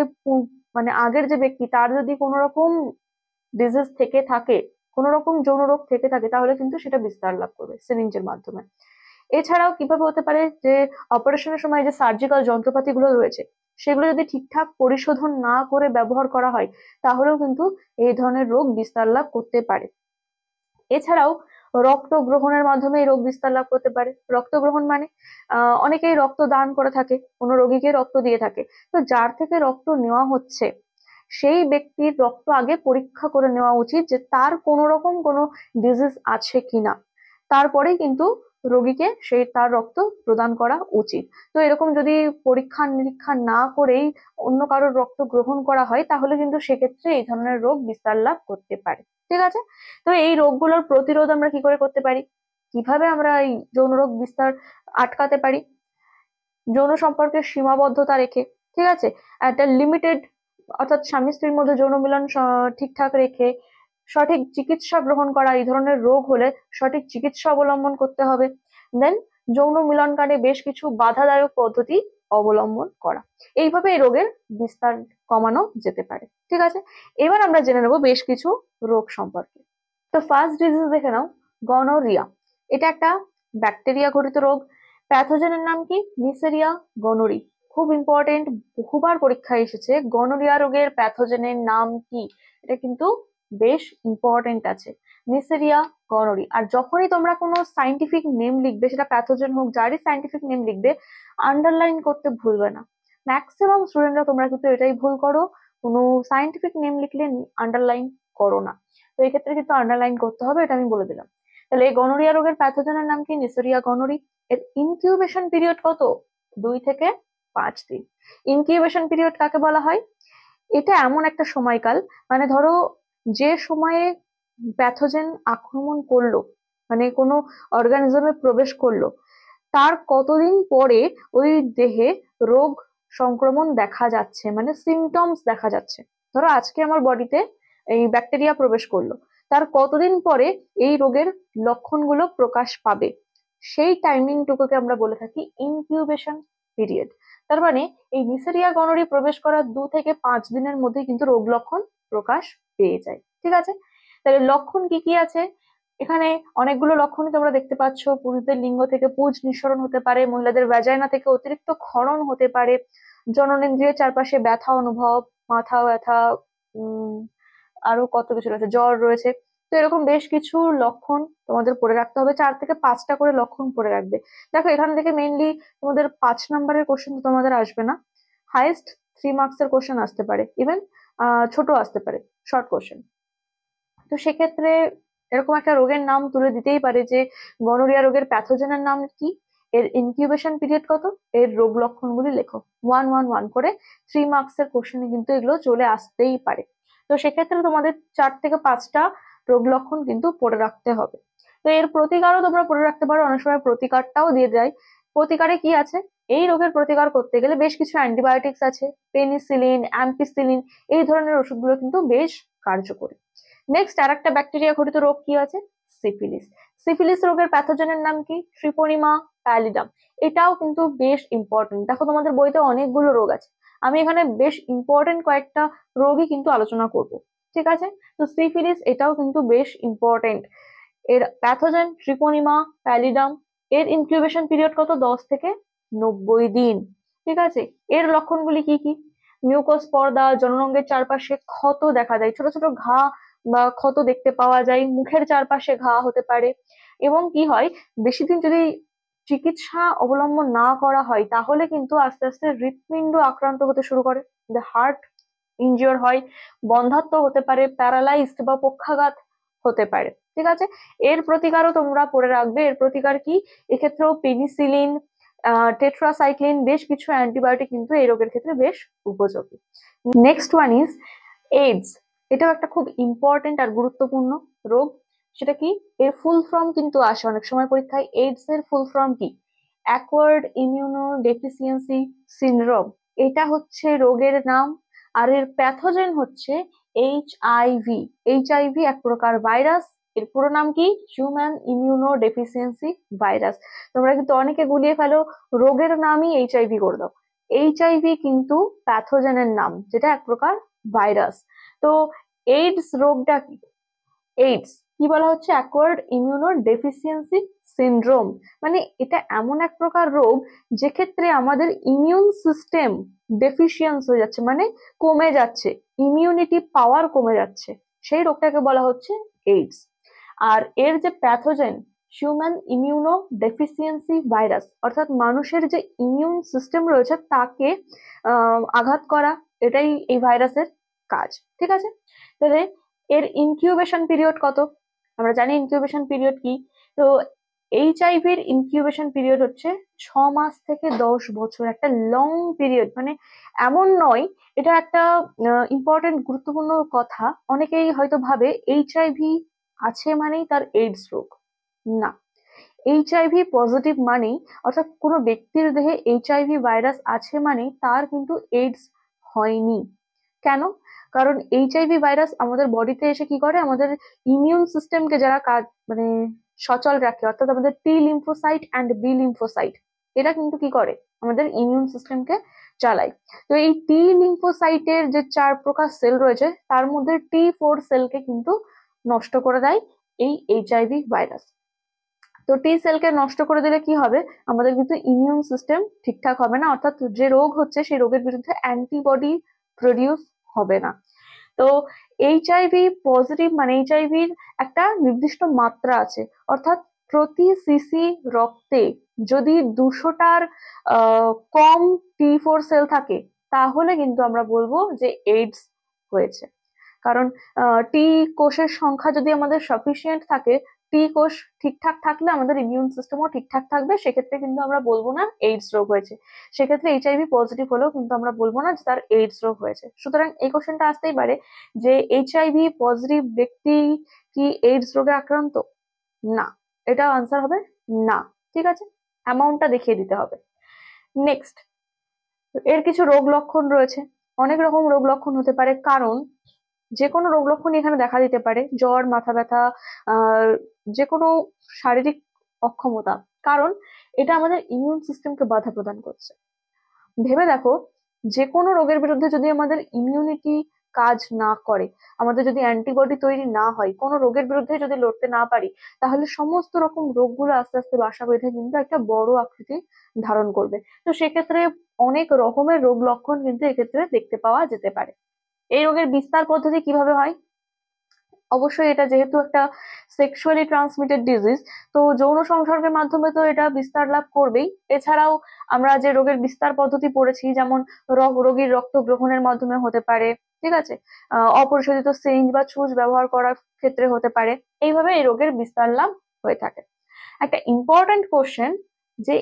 মানে আগের যে ব্যক্তি তার যদি কোনো রকম ডিজিজ থেকে থাকে, কোনো রকম যৌন রোগ থেকে থাকে, তাহলে কিন্তু সেটা বিস্তার লাভ করবে সিরিঞ্জের মাধ্যমে। এছাড়াও কিভাবে হতে পারে, যে অপারেশনের সময় যে সার্জিক্যাল যন্ত্রপাতি গুলো রয়েছে, সেগুলো যদি ঠিকঠাক পরিশোধন না করে ব্যবহার করা হয়, তাহলেও কিন্তু এই ধরনের রোগ বিস্তার লাভ করতে পারে। এছাড়াও রক্ত গ্রহণের মাধ্যমে এই রোগ বিস্তার লাভ করতে পারে। রক্ত গ্রহণ মানে অনেকেই রক্ত দান করে থাকে, কোনো রোগীকে রক্ত দিয়ে থাকে। তো যার থেকে রক্ত নেওয়া হচ্ছে সেই ব্যক্তির রক্ত আগে পরীক্ষা করে নেওয়া উচিত, যে তার কোনো রকম কোনো ডিজিজ আছে কিনা, তারপরেই কিন্তু রোগীকে সেই তার রক্ত প্রদান করা উচিত। তো এরকম যদি পরীক্ষা নিরীক্ষা না করেই অন্য কারোর রক্ত গ্রহণ করা হয়, তাহলে কিন্তু সেক্ষেত্রে এই ধরনের রোগ বিস্তার লাভ করতে পারে। ঠিক আছে, তো এই রোগগুলোর প্রতিরোধ আমরা কি করে করতে পারি, কিভাবে আমরা এই যৌন রোগ বিস্তার আটকাতে পারি, যৌন সম্পর্কের সীমাবদ্ধতা রেখে, ঠিক আছে, একটা লিমিটেড, অর্থাৎ স্বামী স্ত্রীর মধ্যে যৌন মিলন ঠিকঠাক রেখে সঠিক চিকিৎসা গ্রহণ করা, এই ধরনের রোগ হলে সঠিক চিকিৎসা অবলম্বন করতে হবে। দেন যৌন মিলনকালে বেশ কিছু বাধাদায়ক পদ্ধতি অবলম্বন করা, এইভাবে এই রোগের বিস্তার কমানো যেতে পারে। ঠিক আছে, এবার আমরা জেনে নেব বেশ কিছু রোগ সম্পর্কে। তো ফার্স্ট ডিজিজ দেখে নাও, গনোরিয়া। এটা একটা ব্যাকটেরিয়া ঘটিত রোগ। প্যাথোজেনের নাম কি, নিসেরিয়া গনোরি। খুব ইম্পর্টেন্ট, বহুবার পরীক্ষায় এসেছে, গনোরিয়া রোগের প্যাথোজেনের নাম কি, এটা কিন্তু বেশ ইম্পর্টেন্ট আছে, নিসেরিয়া গনোরি। আর যখনই তোমরা কোনো সাইন্টিফিক নেম লিখবে, সেটা প্যাথোজেন হোক, যারই সাইন্টিফিক নেম লিখবে, আন্ডারলাইন করতে ভুলবে না। ম্যাক্সিমাম স্টুডেন্টরা তোমরা কিন্তু এটাই ভুল করো, কোনো সাইন্টিফিক নেম লিখলে আন্ডারলাইন করো না। তো এই ক্ষেত্রে কিন্তু আন্ডারলাইন করতে হবে, এটা আমি বলে দিলাম। তাহলে এই গনোরিয়া রোগের প্যাথোজেনের নাম কি, নিসেরিয়া গনোরি। এর ইনকিউবেশন পিরিয়ড কত, 2 থেকে 5 দিন। ইনকিউবেশন পিরিয়ড কাকে বলা হয়, এটা এমন একটা সময়কাল, মানে ধরো যে সময়ে প্যাথোজেন আক্রমণ করলো, মানে কোনো অর্গানিজমে প্রবেশ করলো, তার কতদিন পরে ওই দেহে রোগ সংক্রমণ দেখা যাচ্ছে, মানে সিমটমস দেখা যাচ্ছে। ধরো আজকে আমার বডিতে এই ব্যাকটেরিয়া প্রবেশ করলো, তার কতদিন পরে এই রোগের লক্ষণগুলো প্রকাশ পাবে, সেই টাইমিংটুকুকে আমরা বলে থাকি ইনকিউবেশন পিরিয়ড। তার মানে এই নিসেরিয়া গনোরি প্রবেশ করার 2 থেকে 5 দিনের মধ্যে কিন্তু রোগ লক্ষণ প্রকাশ পেয়ে যায়। ঠিক আছে, তাহলে লক্ষণ কি কি আছে, এখানে অনেকগুলো লক্ষণই তোমরা দেখতে পাচ্ছ। পুরুষদের লিঙ্গ থেকে পুঁজ নিঃসরণ হতে পারে, মহিলাদের ভ্যাজাইনা থেকে অতিরিক্ত ক্ষরণ হতে পারে, জননেন্দ্রিয়ের চারপাশে ব্যথা অনুভব, মাথা ব্যথা, উম আরো কত কিছু রয়েছে, জ্বর রয়েছে। তো এরকম বেশ কিছু লক্ষণ তোমাদের পড়ে রাখতে হবে, 4 থেকে 5টা করে লক্ষণ পড়ে রাখবে। দেখো এখান থেকে মেইনলি তোমাদের 5 নাম্বারের কোশ্চেন তো তোমাদের আসবে না, হাইয়েস্ট 3 মার্কসের কোশ্চেন আসতে পারে, ইভেন ছোট আসতে পারে, শর্ট কোশ্চেন। তো সেক্ষেত্রে এরকম একটা রোগের নাম তুলে দিতেই পারে যে গনোরিয়া রোগের প্যাথোজেনের নাম কি, এর ইনকিউবেশন পিরিয়ড কত, এর রোগ লক্ষণগুলি লেখো। 1 1 1 করে 3 মার্কসের কোশ্চেনে কিন্তু এগুলো চলে আসতেই পারে। তো সেক্ষেত্রে তোমাদের 4 থেকে 5টা রোগ লক্ষণ কিন্তু পড়ে রাখতে হবে। তো এর প্রতিকারও তোমরা পড়ে রাখতে পারো, অনেক সময় প্রতিকারটাও দিয়ে দেয়। প্রতিকারে কি আছে, এই রোগের প্রতিকার করতে গেলে বেশ কিছু অ্যান্টিবায়োটিক্স আছে, পেনিসিলিন, অ্যাম্পিসিলিন, এই ধরনের ওষুধগুলো কিন্তু বেশ কার্যকরী। নেক্সট আর একটা ব্যাকটেরিয়া ঘটিত রোগ কি আছে, সিফিলিস। সিফিলিস রোগের প্যাথোজেনের নাম কি, ট্রিপোনিমা প্যালিডাম। এটাও কিন্তু বেশ ইম্পর্টেন্ট। দেখো তোমাদের বইতে অনেকগুলো রোগ আছে, আমি এখানে বেশ ইম্পর্টেন্ট কয়েকটা রোগই কিন্তু আলোচনা করব, ঠিক আছে? তো সিফিলিস এটাও কিন্তু বেশ ইম্পর্টেন্ট। এর প্যাথোজেন ট্রিপোনিমা প্যালিডাম, এর ইনকিউবেশন পিরিয়ড কত, 10 থেকে 90 দিন, ঠিক আছে? এর লক্ষণগুলি কি কি, মিউকোস পর্দা, জননাঙ্গের চারপাশে ক্ষত দেখা দেয়, ছোট ছোট ঘা বা ক্ষত দেখতে পাওয়া যায়, মুখের চারপাশে ঘা হতে পারে। এবং কি হয়, বেশি দিন যদি চিকিৎসা অবলম্বন না করা হয় তাহলে কিন্তু আস্তে আস্তে হৃৎপিণ্ড আক্রান্ত হতে শুরু করে, হার্ট ইনজিওর হয়, বন্ধ্যাত্ব হতে পারে, প্যারালাইজড বা পক্ষাঘাত হতে পারে, ঠিক আছে? এর প্রতিকারও তোমরা পড়ে রাখবে। এর প্রতিকার কি, এক্ষেত্রেও পেনিসিলিন, টেট্রাসাইক্লিন, বেশ কিছু অ্যান্টিবায়োটিক কিন্তু এই রোগের ক্ষেত্রে বেশ উপযোগী। Next one is AIDS. এটাও একটা খুব ইম্পর্টেন্ট আর গুরুত্বপূর্ণ রোগ। সেটা কি, এর ফুল ফর্ম কিন্তু আসে অনেক সময় পরীক্ষায়। এইডস এর ফুল ফর্ম কি, অ্যাকোয়ার্ড ইমিউনো ডেফিসিয়েন্সি সিনড্রোম, এটা হচ্ছে রোগের নাম। আর এর প্যাথোজেন হচ্ছে এইচআইভি। এইচআইভি এক প্রকার ভাইরাস, এর পুরো নাম কি, হিউম্যান ইমিউনো ডেফিসিয়েন্সি ভাইরাস। তোমরা কিন্তু অনেকে গুলিয়ে ফেলো, রোগের নামই এইচআইভি করে দাও। এইচআইভি কিন্তু প্যাথোজেনের নাম, যেটা এক প্রকার ভাইরাস। তো এইডস রোগটা কি, এইডস কি বলা হচ্ছে, অ্যাকোয়ার্ড ইমিউনো ডেফিসিয়েন্সি সিনড্রোম। মানে এটা এমন এক প্রকার রোগ যে ক্ষেত্রে আমাদের ইমিউন সিস্টেম ডেফিসিয়েন্স হয়ে যাচ্ছে, মানে কমে যাচ্ছে, ইমিউনিটি পাওয়ার কমে যাচ্ছে, সেই রোগটাকে বলা হচ্ছে এইডস। আর এর যে pathogen, human immuno deficiency virus, অর্থাৎ মানুষের যে ইমিউন সিস্টেম রয়েছে তাকে আঘাত করা, এটাই এই ভাইরাসের কাজ, ঠিক আছে? তাহলে এর ইনকিউবেশন পিরিয়ড কত, আমরা জানি ইনকিউবেশন পিরিয়ড কি। তো এইচআইভির ইনকিউবেশন পিরিয়ড হচ্ছে 6 মাস থেকে 10 বছর, একটা লং পিরিয়ড। মানে এমন নয়, এটা একটা ইম্পর্টেন্ট গুরুত্বপূর্ণ কথা। অনেকেই হয়তো ভাবে এইচআইভি আছে মানেই তার এইডস রোগ, না। এইচআইভি পজিটিভ মানেই, অর্থাৎ কোনো ব্যক্তির দেহে এইচআইভি ভাইরাস আছে মানেই তার কিন্তু এইডস হয়নি। কেন, কারণ এইচআইভি ভাইরাস আমাদের বডিতে এসে কি করে, আমাদের ইমিউন সিস্টেমকে যারা কাজ মানে সচল রাখে, অর্থাৎ আমাদের T lymphocyte and B lymphocyte, এরা কিন্তু কি করে, আমাদের ইমিউন সিস্টেমকে চালায়। তো এই টি লিম্ফোসাইটের যে 4 প্রকার সেল রয়েছে তার মধ্যে T4 সেলকে কিন্তু নষ্ট করে দেয় এই এইচআইভি ভাইরাস। তো টি সেলকে নষ্ট করে দিলে কি হবে, আমাদের কিন্তু ইমিউন সিস্টেম ঠিকঠাক হবে না, অর্থাৎ যে রোগ হচ্ছে সেই রোগের বিরুদ্ধে অ্যান্টিবডি প্রডিউস হবে না। তো এইচআইভি পজিটিভ মানে এইচআইভির একটা নির্দিষ্ট মাত্রা আছে, অর্থাৎ প্রতি সিসি রক্তে যদি 200টার কম T4 সেল থাকে তাহলে কিন্তু আমরা বলবো যে এইডস হয়েছে। কারণ টি কোষের সংখ্যা যদি আমাদের সাফিসিয়েন্ট থাকে, টি কোষ ঠিকঠাক থাকলে আমাদের ইমিউন সিস্টেমও ঠিকঠাক থাকবে, সেক্ষেত্রে কিন্তু আমরা বলবো না এইডস রোগ হয়েছে। সেক্ষেত্রে এইচআইভি পজিটিভ হলেও কিন্তু আমরা বলবো না যে তার এইডস রোগ হয়েছে। সুতরাং এই কোশ্চেনটা আসতেই পারে যে এইচআইভি পজিটিভ ব্যক্তি কি এইডস রোগে আক্রান্ত, না, এটা আনসার হবে না, ঠিক আছে? অ্যামাউন্টটা দেখিয়ে দিতে হবে। নেক্সট, এর কিছু রোগ লক্ষণ রয়েছে, অনেক রকম রোগ লক্ষণ হতে পারে, কারণ যে কোনো রোগ লক্ষণ এখানে দেখা দিতে পারে, জ্বর, মাথা ব্যথা, যে কোনো শারীরিক অক্ষমতা, কারণ এটা আমাদের ইমিউন সিস্টেমকে বাধা প্রদান করছে। ভেবে দেখো, যে কোনো রোগের বিরুদ্ধে যদি আমাদের ইমিউনিটি কাজ না করে, আমাদের যদি অ্যান্টিবডি তৈরি না হয়, কোনো রোগের বিরুদ্ধে যদি লড়তে না পারি, তাহলে সমস্ত রকম রোগগুলো আস্তে আস্তে বাসা বেঁধে কিন্তু একটা বড় আকৃতি ধারণ করবে। তো সেক্ষেত্রে অনেক রকমের রোগ লক্ষণ কিন্তু এক্ষেত্রে দেখতে পাওয়া যেতে পারে। এই রোগের বিস্তার পদ্ধতি কিভাবে হয়? অবশ্যই এটা যেহেতু একটা সেক্সুয়ালি ট্রান্সমিটেড ডিজিজ, তো যৌন সংসর্গের মাধ্যমে তো এটা বিস্তার লাভ করবেই। এছাড়াও আমরা যে রোগের বিস্তার পদ্ধতি পড়েছি, যেমন রোগীর রক্ত গ্রহণের মাধ্যমে হতে পারে, ঠিক আছে, অপরিশোধিত সিরিঞ্জ বা ছুঁচ ব্যবহার করার ক্ষেত্রে হতে পারে। এইভাবে এই রোগের বিস্তার লাভ হয়ে থাকে। একটা ইম্পর্টেন্ট কোশ্চেন, যে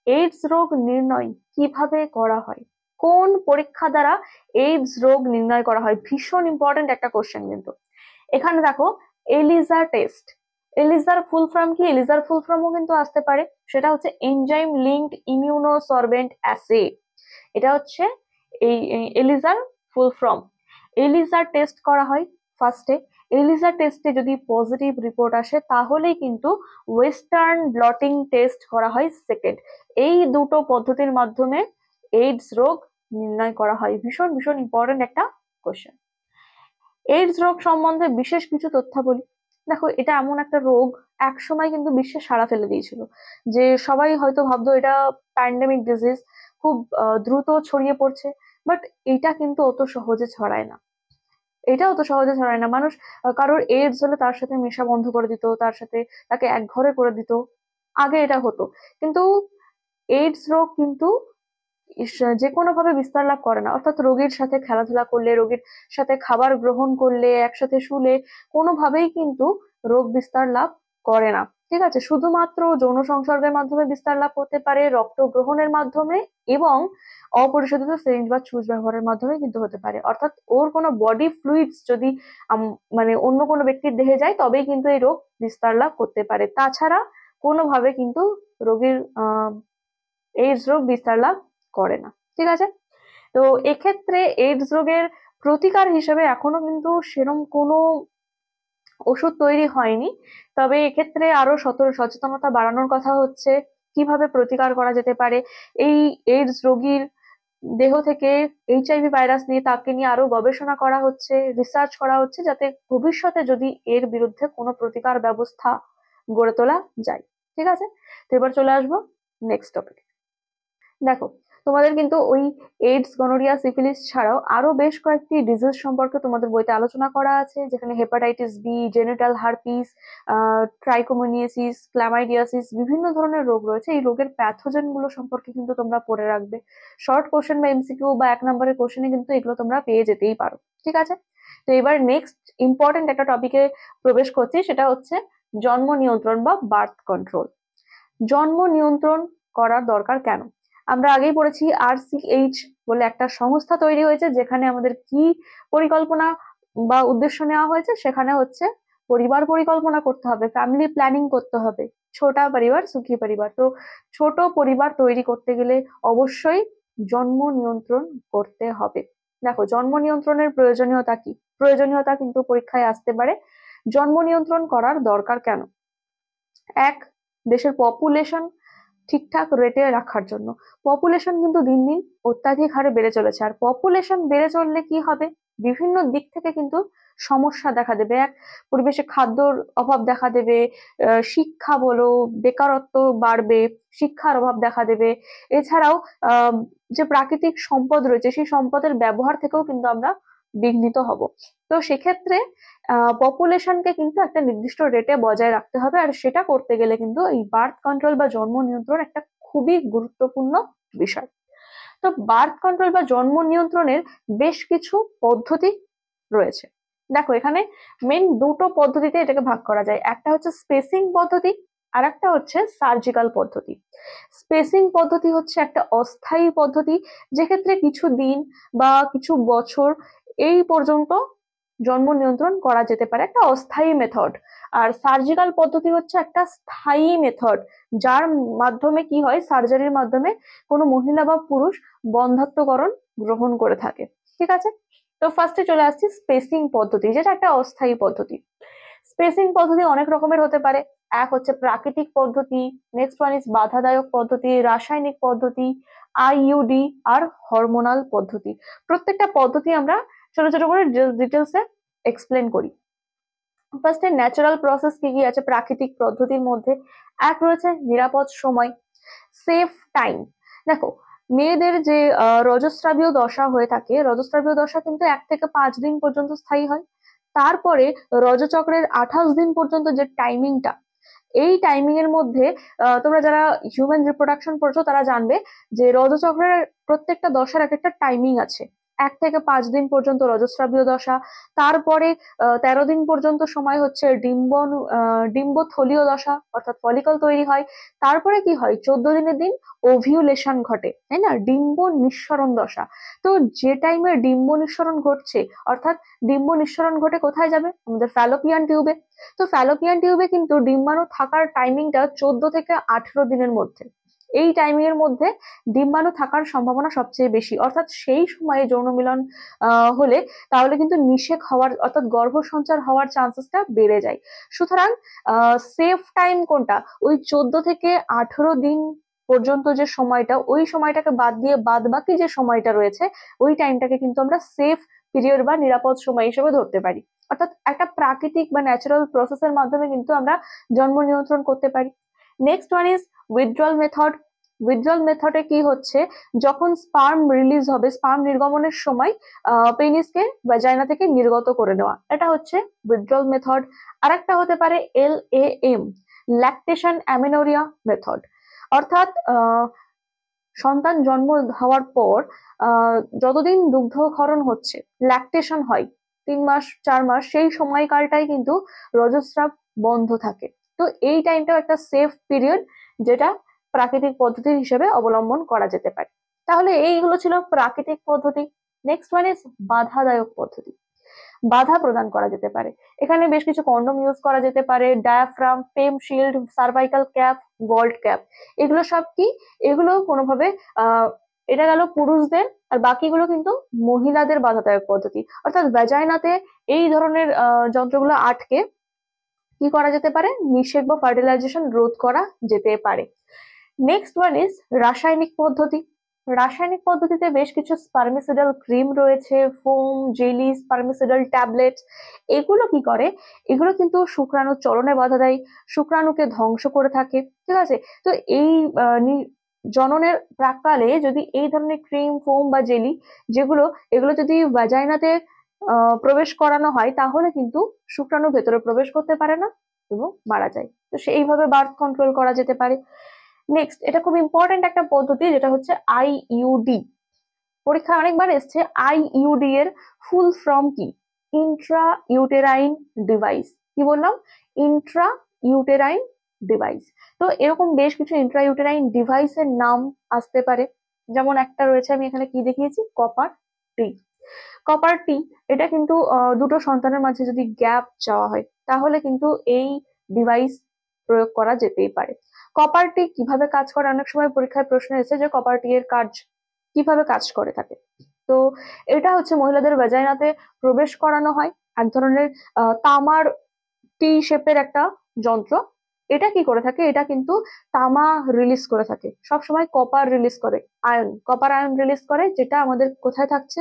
এইডস রোগ নির্ণয় কিভাবে করা হয়, কোন পরীক্ষা দ্বারা এইডস রোগ নির্ণয় করা হয়? ভীষণ ইম্পর্টেন্ট একটা কোশ্চেন কিন্তু। এখানে দেখো, এলিজা টেস্ট। এলিজার ফুল ফর্ম কি? এলিজার ফুল ফর্মও কিন্তু আসতে পারে, সেটা হচ্ছে এনজাইম লিঙ্কড ইমিউনোসরবেন্ট অ্যাসে। এটা হচ্ছে এই এলিজার ফুল ফর্ম। এলিজার টেস্ট করা হয় ফার্স্টে। এলিজা টেস্টে যদি পজিটিভ রিপোর্ট আসে, তাহলেই কিন্তু ওয়েস্টার্ন ব্লটিং টেস্ট করা হয় সেকেন্ড। এই দুটো পদ্ধতির মাধ্যমে এইডস রোগ নির্ণয় করা হয়। ভীষণ ভীষণ ইম্পর্টেন্ট একটা কোশ্চেন। এইডস রোগ সম্বন্ধে বিশেষ কিছু তথ্যাবলী। দেখো, এটা এমন একটা রোগ একসময় কিন্তু বিশ্বে সাড়া ফেলে দিয়েছিল, যে সবাই হয়তো ভাবতো এটা প্যান্ডেমিক ডিজিজ, খুব দ্রুত ছড়িয়ে পড়ছে। বাট এটা কিন্তু অত সহজে ছড়ায় না। এটা অত সহজে ছড়ায় না। মানুষ কারোর এইডস হলে তার সাথে মেশা বন্ধ করে দিত, তার সাথে তাকে একঘরে করে দিত, আগে এটা হতো। কিন্তু এইডস রোগ কিন্তু যে কোনো ভাবে বিস্তার লাভ করে না। অর্থাৎ রোগীর সাথে খেলাধুলা করলে, রোগীর সাথে খাবার গ্রহণ করলে, একসাথে শুলে কোনোভাবেই কিন্তু রোগ বিস্তার লাভ করে না। ঠিক আছে, শুধুমাত্র যৌন সংসর্গের মাধ্যমে বিস্তার লাভ করতে পারে, রক্ত গ্রহণের মাধ্যমে এবং অপরিশোধিত সিরিঞ্জ বা ছুঁচ ব্যবহারের মাধ্যমে কিন্তু হতে পারে। অর্থাৎ ওর কোনো বডি ফ্লুইডস যদি মানে অন্য কোনো ব্যক্তির দেহে যায়, তবেই কিন্তু এই রোগ বিস্তার লাভ করতে পারে। তাছাড়া কোনোভাবে কিন্তু রোগীর এইডস রোগ বিস্তার লাভ করে না। ঠিক আছে, তো এক্ষেত্রে এইডস রোগের প্রতিকার হিসেবে এখনো কিন্তু সেরকম কোনো ওষুধ তৈরি হয়নি। তবে এক্ষেত্রে আরো সচেতনতা বাড়ানোর কথা হচ্ছে, কিভাবে প্রতিকার করা যেতে পারে। এই এইডস রোগীর দেহ থেকে এইচআইভি ভাইরাস নিয়ে, তাকে নিয়ে আরো গবেষণা করা হচ্ছে, রিসার্চ করা হচ্ছে, যাতে ভবিষ্যতে যদি এর বিরুদ্ধে কোনো প্রতিকার ব্যবস্থা গড়ে তোলা যায়। ঠিক আছে, তো এবার চলে আসবো নেক্সট টপিক। দেখো, তোমাদের কিন্তু ওই এইডস, গনোরিয়া, সিফিলিস ছাড়াও আরো বেশ কয়েকটি ডিজিজ সম্পর্কে তোমাদের বইতে আলোচনা করা আছে, যেখানে hepatitis B, genital herpes, trichomoniasis, chlamydiasis, বিভিন্ন ধরনের রোগ রয়েছে। এই রোগের প্যাথোজেন গুলো সম্পর্কে কিন্তু তোমরা পড়ে রাখবে। শর্ট কোশ্চেন বা এমসিকিউ বা 1 নম্বরের কোশ্চেনে কিন্তু এগুলো তোমরা পেয়ে যেতেই পারো। ঠিক আছে, তো এবার নেক্সট ইম্পর্টেন্ট একটা টপিকে প্রবেশ করছি, সেটা হচ্ছে জন্ম নিয়ন্ত্রণ বা বার্থ কন্ট্রোল। জন্ম নিয়ন্ত্রণ করার দরকার কেন? আমরা আগেই পড়েছি, RCH বলে একটা সংস্থা তৈরি হয়েছে, যেখানে আমাদের কি পরিকল্পনা বা উদ্দেশ্য নেওয়া হয়েছে, সেখানে হচ্ছে পরিবার পরিকল্পনা করতে হবে, ফ্যামিলি প্ল্যানিং করতে হবে, ছোটা পরিবার সুখী পরিবার। তো ছোট পরিবার তৈরি করতে গেলে অবশ্যই জন্ম নিয়ন্ত্রণ করতে হবে। দেখো, জন্ম নিয়ন্ত্রণের প্রয়োজনীয়তা কি? প্রয়োজনীয়তা কিন্তু পরীক্ষায় আসতে পারে। জন্ম নিয়ন্ত্রণ করার দরকার কেন? এক, দেশের পপুলেশন ঠিকঠাক রেটে রাখার জন্য। পপুলেশন কিন্তু দিন দিন অত্যাধিক হারে বেড়ে চলেছে, আর পপুলেশন বেড়ে চললে কি হবে? বিভিন্ন দিক থেকে কিন্তু সমস্যা দেখা দেবে। এক, পরিবেশে খাদ্যর অভাব দেখা দেবে, শিক্ষা বলো, বেকারত্ব বাড়বে, শিক্ষার অভাব দেখা দেবে। এছাড়াও যে প্রাকৃতিক সম্পদ রয়েছে, সেই সম্পদের ব্যবহার থেকেও কিন্তু আমরা বিঘ্নিত হব। তো সেক্ষেত্রে পপুলেশনকে কিন্তু একটা নির্দিষ্ট রেটে বজায় রাখতে হবে, আর সেটা করতে গেলে কিন্তু এই বার্থ কন্ট্রোল বা জন্ম নিয়ন্ত্রণ একটা খুবই গুরুত্বপূর্ণ বিষয়। তো বার্থ কন্ট্রোল বা জন্ম নিয়ন্ত্রণের বেশ কিছু পদ্ধতি রয়েছে। দেখো, এখানে মেন দুটো পদ্ধতিতে এটাকে ভাগ করা যায়। একটা হচ্ছে স্পেসিং পদ্ধতি, আর একটা হচ্ছে সার্জিক্যাল পদ্ধতি। স্পেসিং পদ্ধতি হচ্ছে একটা অস্থায়ী পদ্ধতি, যেক্ষেত্রে কিছু দিন বা কিছু বছর এই পর্যন্ত জন্ম নিয়ন্ত্রণ করা যেতে পারে, একটা অস্থায়ী মেথড। আর সার্জিক্যাল পদ্ধতি হচ্ছে একটা স্থায়ী মেথড, যার মাধ্যমে কি হয়, সার্জারির মাধ্যমে কোনো মহিলা বা পুরুষ বন্ধ্যাত্বকরণ গ্রহণ করে থাকে। ঠিক আছে, তো ফার্স্টে চলে আসছি স্পেসিং পদ্ধতি, যেটা একটা অস্থায়ী পদ্ধতি। স্পেসিং পদ্ধতি অনেক রকমের হতে পারে। এক হচ্ছে প্রাকৃতিক পদ্ধতি, নেক্সট ওয়ান ইজ বাধাদায়ক পদ্ধতি, রাসায়নিক পদ্ধতি, আইইউডি আর হরমোনাল পদ্ধতি। প্রত্যেকটা পদ্ধতি আমরা ছোট ছোট করে ডিটেলসে এক্সপ্লেন করি। ফার্স্টে ন্যাচারাল প্রসেস কি কি আছে প্রাকৃতিক পদ্ধতির মধ্যে? এক রয়েছে নিরাপদ সময়, সেফ টাইম। দেখো, মেয়েদের যে রজস্রাবীয় দশা হয়ে থাকে, রজস্রাবীয় দশা কিন্তু 1 থেকে 5 দিন পর্যন্ত স্থায়ী হয়। তারপরে রজচক্রের 28 দিন পর্যন্ত যে টাইমিংটা, এই টাইমিং এর মধ্যে তোমরা যারা হিউম্যান রিপ্রোডাকশন পড়ছো তারা জানবে যে রজচক্রের প্রত্যেকটা দশার এক একটা টাইমিং আছে। 1 থেকে 5 দিন পর্যন্ত রজস্রাবীয় দশা, তারপরে 13 দিন পর্যন্ত সময় হচ্ছে ডিম্বথলীয় দশা, অর্থাৎ ফলিকল তৈরি হয়। তারপরে কি হয়, 14 দিনের দিন ওভিউলেশন ঘটে, তাই না, ডিম্ব নিঃসরণ দশা। তো যে টাইমে ডিম্ব নিঃসরণ ঘটছে, অর্থাৎ ডিম্ব নিঃসরণ ঘটে কোথায় যাবে, আমাদের ফ্যালোপিয়ান টিউবে। তো ফ্যালোপিয়ান টিউবে কিন্তু ডিম্বাণু থাকার টাইমিংটা 14 থেকে 18 দিনের মধ্যে। এই টাইমিং এর মধ্যে ডিম্বাণু থাকার সম্ভাবনা সবচেয়ে বেশি, অর্থাৎ সেই সময়ে যৌন মিলন হলে তাহলে কিন্তু নিষেক হওয়ার অর্থাৎ গর্ভসঞ্চার হওয়ার চান্সেসটা বেড়ে যায়। সুতরাং সেফ টাইম কোনটা, ওই 14 থেকে 18 দিন পর্যন্ত যে সময়টা, ওই সময়টাকে বাদ দিয়ে বাদ বাকি যে সময়টা রয়েছে ওই টাইমটাকে কিন্তু আমরা সেফ পিরিয়ড বা নিরাপদ সময় হিসেবে ধরতে পারি। অর্থাৎ একটা প্রাকৃতিক বা ন্যাচারাল প্রসেসের মাধ্যমে কিন্তু আমরা জন্ম নিয়ন্ত্রণ করতে পারি। Next one is withdrawal method. Withdrawal মেথডে কি হচ্ছে, যখন স্পার্ম রিলিজ হবে, স্পার্ম নির্গমনের সময় পেনিসকে ভ্যাজাইনা থেকে নির্গত করে নেওয়া, এটা হচ্ছে উইথড্রল মেথড। আরেকটা হতে পারে LAM, ল্যাকটেশন অ্যামেনোরিয়া মেথড। অর্থাৎ সন্তান জন্ম হওয়ার পর যতদিন দুগ্ধক্ষরণ হচ্ছে, ল্যাকটেশন হয় 3 মাস 4 মাস, সেই সময়কালটাই কিন্তু রজস্রাব বন্ধ থাকে। তো এই টাইমটাও একটা সেফ পিরিয়ড, যেটা প্রাকৃতিক পদ্ধতি হিসেবে অবলম্বন করা যেতে পারে। তাহলে এইগুলো ছিল প্রাকৃতিক পদ্ধতি। নেক্সট ওয়ান ইজ বাধাদায়ক পদ্ধতি। বাধা প্রদান করা যেতে পারে। এখানে বেশ কিছু কন্ডোম ইউজ করা যেতে পারে, diaphragm, fem shield, cervical cap, vault cap. এগুলো সব কি, এগুলো কোনোভাবে এটা গেল পুরুষদের, আর বাকিগুলো কিন্তু মহিলাদের বাধাদায়ক পদ্ধতি। অর্থাৎ ভ্যাজাইনাতে এই ধরনের যন্ত্রগুলো আটকে কি করা যেতে পারে, নিষেক বা ফার্টিলাইজেশন রোধ করা যেতে পারে। নেক্সট ওয়ান ইজ রাসায়নিক পদ্ধতি। রাসায়নিক পদ্ধতিতে বেশ কিছু স্পার্মিসিডাল ক্রিম রয়েছে, ফোম, জেলি, স্পার্মিসিডাল ট্যাবলেট। এগুলো কি করে, এগুলো কিন্তু শুক্রাণুর চলনে বাধা দেয়, শুক্রাণুকে ধ্বংস করে থাকে, ঠিক আছে। তো এই জননের প্রাককালে যদি এই ধরনের ক্রিম, ফোম বা জেলি এগুলো যদি ভ্যাজাইনাতে প্রবেশ করানো হয়, তাহলে কিন্তু শুক্রাণু ভেতরে প্রবেশ করতে পারে না এবং মারা যায়। তো সেইভাবে বার্থ কন্ট্রোল করা যেতে পারে। নেক্সট, এটা খুব ইম্পর্টেন্ট একটা পদ্ধতি, যেটা হচ্ছে IUD। পরীক্ষা অনেকবার এসছে, IUD এর ফুল ফর্ম কি, ইন্ট্রা ইউটেরাইন ডিভাইস। কি বললাম, ইন্ট্রা ইউটেরাইন ডিভাইস। তো এরকম বেশ কিছু ইন্ট্রা ইউটেরাইন ডিভাইসের নাম আসতে পারে, যেমন একটা রয়েছে, আমি এখানে কি দেখিয়েছি, কপার টি। কপার টি, এটা কিন্তু দুটো সন্তানের মাঝে যদি গ্যাপ চাওয়া হয়, তাহলে কিন্তু এই ডিভাইস প্রয়োগ করা যেতেই পারে। কপার টি কিভাবে কাজ করে, অনেক সময় পরীক্ষায় প্রশ্ন এসেছে যে কপার টি এর কাজ কিভাবে কাজ করে থাকে। তো এটা হচ্ছে মহিলাদের ভ্যাজাইনাতে প্রবেশ করানো হয় এক ধরনের তামার টি শেপের একটা যন্ত্র। এটা কি করে থাকে, এটা কিন্তু তামা রিলিজ করে থাকে, সবসময় কপার রিলিজ করে, কপার আয়ন রিলিজ করে, যেটা আমাদের কোথায় থাকছে,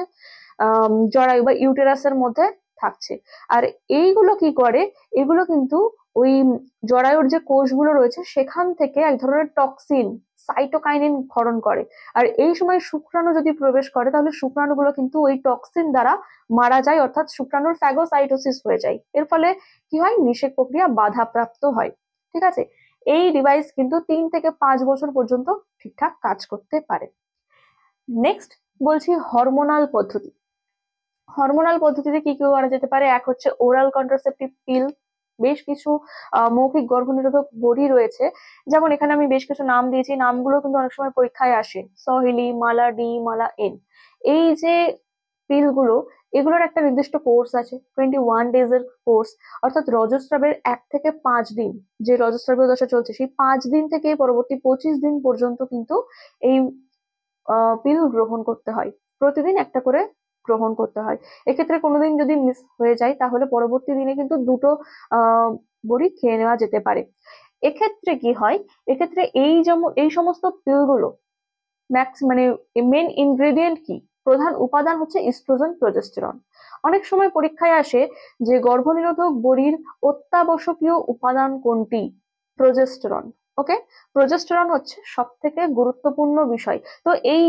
জরায়ু বা ইউটেরাসের মধ্যে থাকছে। আর এইগুলো কি করে, এগুলো কিন্তু ওই জরায়ুর যে কোষগুলো রয়েছে সেখান থেকে এক ধরনের টক্সিন, সাইটোকাইনিন ক্ষরণ করে। আর এই সময় শুক্রাণু যদি প্রবেশ করে, তাহলে শুক্রাণুগুলো কিন্তু ওই টক্সিন দ্বারা মারা যায়, অর্থাৎ শুক্রাণুর ফ্যাগোসাইটোসিস হয়ে যায়। এর ফলে কি হয়, নিষেক প্রক্রিয়া বাধাপ্রাপ্ত হয়, ঠিক আছে। এই ডিভাইস কিন্তু 3 থেকে 5 বছর পর্যন্ত ঠিকঠাক কাজ করতে পারে। নেক্সট বলছি হরমোনাল পদ্ধতি। হরমোনাল পদ্ধতিতে কি কি করা যেতে পারে, এক হচ্ছে ওরাল কন্ট্রাসেপটিভ পিল। বেশ কিছু মৌখিক গর্ভনিরোধক বড়ি রয়েছে, যেমন এখানে আমি বেশ কিছু নাম দিয়েছি, নামগুলো কিন্তু অনেক সময় পরীক্ষায় আসে, সহেলি, মালা ডি, মালা এন। এই যে পিলগুলো, এগুলোর একটা নির্দিষ্ট কোর্স আছে, 21 ডেজ এর কোর্স। অর্থাৎ রজস্রাবের 1 থেকে 5 দিন, যে রজস্রাবের দশা চলছে সেই 5 দিন থেকে পরবর্তী 25 দিন পর্যন্ত কিন্তু এই পিল গ্রহণ করতে হয়, প্রতিদিন একটা করে গ্রহণ করতে হয়। এক্ষেত্রে কোনোদিন যদি মিস হয়ে যায়, তাহলে পরবর্তী দিনে কিন্তু দুটো বড়ি খেয়ে নেওয়া যেতে পারে। এক্ষেত্রে কি হয়, এক্ষেত্রে এই সমস্ত পিলগুলো মানে মেন ইনগ্রেডিয়েন্ট কি, প্রধান উপাদান হচ্ছে ইস্ট্রোজেন, প্রজেস্টেরন। অনেক সময় পরীক্ষায় আসে যে গর্ভনিরোধক বড়ির অত্যাবশ্যকীয় উপাদান কোনটি? প্রোজেস্টেরন। ওকে, প্রোজেস্টেরন হচ্ছে সব থেকে গুরুত্বপূর্ণ বিষয়। তো এই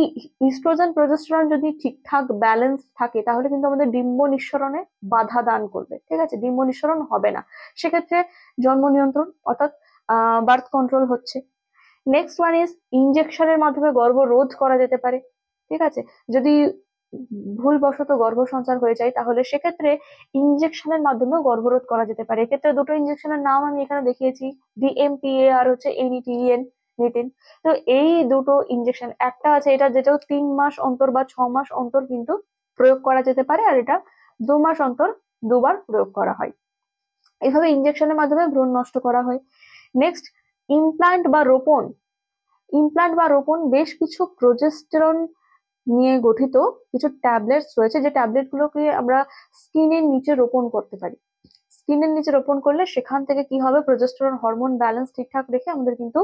ইস্ট্রোজেন প্রোজেস্টেরন যদি ঠিকঠাক ব্যালেন্স থাকে তাহলে কিন্তু আমাদের ডিম্ব নিঃসরণে বাধা দান করবে, ঠিক আছে, ডিম্ব নিঃসরণ হবে না, সেক্ষেত্রে জন্ম নিয়ন্ত্রণ অর্থাৎ বার্থ কন্ট্রোল হচ্ছে। নেক্সট ওয়ান ইজ ইনজেকশনের মাধ্যমে গর্ভ রোধ করা যেতে পারে, ঠিক আছে, যদি ভুলবশত গর্ভ সঞ্চার হয়ে যায় তাহলে সেক্ষেত্রে ইনজেকশনের মাধ্যমে গর্ভরোধ করা যেতে পারে। এক্ষেত্রে দুটো ইনজেকশনের নাম আমি এখানে দেখিয়েছি, ডিএমপিএ আর হচ্ছে এনইটিএন, নিতিন। তো এই দুটো ইনজেকশন, একটা আছে এটা যেটা 3 মাস অন্তর বা 6 মাস অন্তর কিন্তু প্রয়োগ করা যেতে পারে, আর এটা 2 মাস অন্তর দুবার প্রয়োগ করা হয়। এইভাবে ইনজেকশনের মাধ্যমে ভ্রূণ নষ্ট করা হয়। নেক্সট, ইমপ্লান্ট বা রোপণ। ইমপ্লান্ট বা রোপণ বেশ কিছু প্রোজেস্টেরন নিয়ে গঠিত কিছু ট্যাবলেটস রয়েছে, যে ট্যাবলেট গুলোকে আমরা স্কিনের নিচে রোপণ করতে পারি। স্কিনের নিচে রোপণ করলে সেখান থেকে কি হবে, প্রোজেস্টেরন হরমোন ব্যালেন্স ঠিকঠাক রেখে আমাদের কিন্তু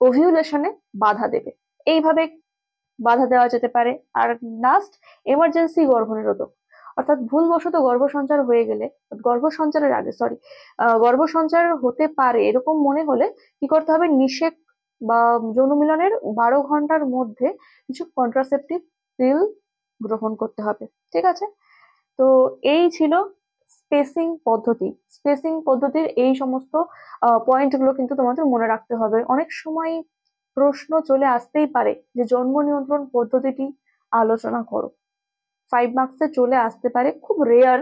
ওভিউলেশনে বাধা দেবে, এইভাবে বাধা দেওয়া যেতে পারে। আর লাস্ট, এমার্জেন্সি গর্ভনিরোধক, অর্থাৎ ভুলবশত গর্ভসঞ্চার হয়ে গেলে, গর্ভসঞ্চারের আগে সরি গর্ভসঞ্চার হতে পারে এরকম মনে হলে কি করতে হবে, নিষেক বা যৌন মিলনের 12 ঘন্টার মধ্যে কিছু কন্ট্রাসেপটিভ পিল গ্রহণ করতে হবে, ঠিক আছে। তো এই ছিল স্পেসিং পদ্ধতি। স্পেসিং পদ্ধতির এই সমস্ত পয়েন্টগুলো কিন্তু তোমাদের মনে রাখতে হবে। অনেক সময় প্রশ্ন চলে আসতেই পারে যে জন্ম নিয়ন্ত্রণ পদ্ধতিটি আলোচনা করো, 5 মার্কসে চলে আসতে পারে, খুব রেয়ার,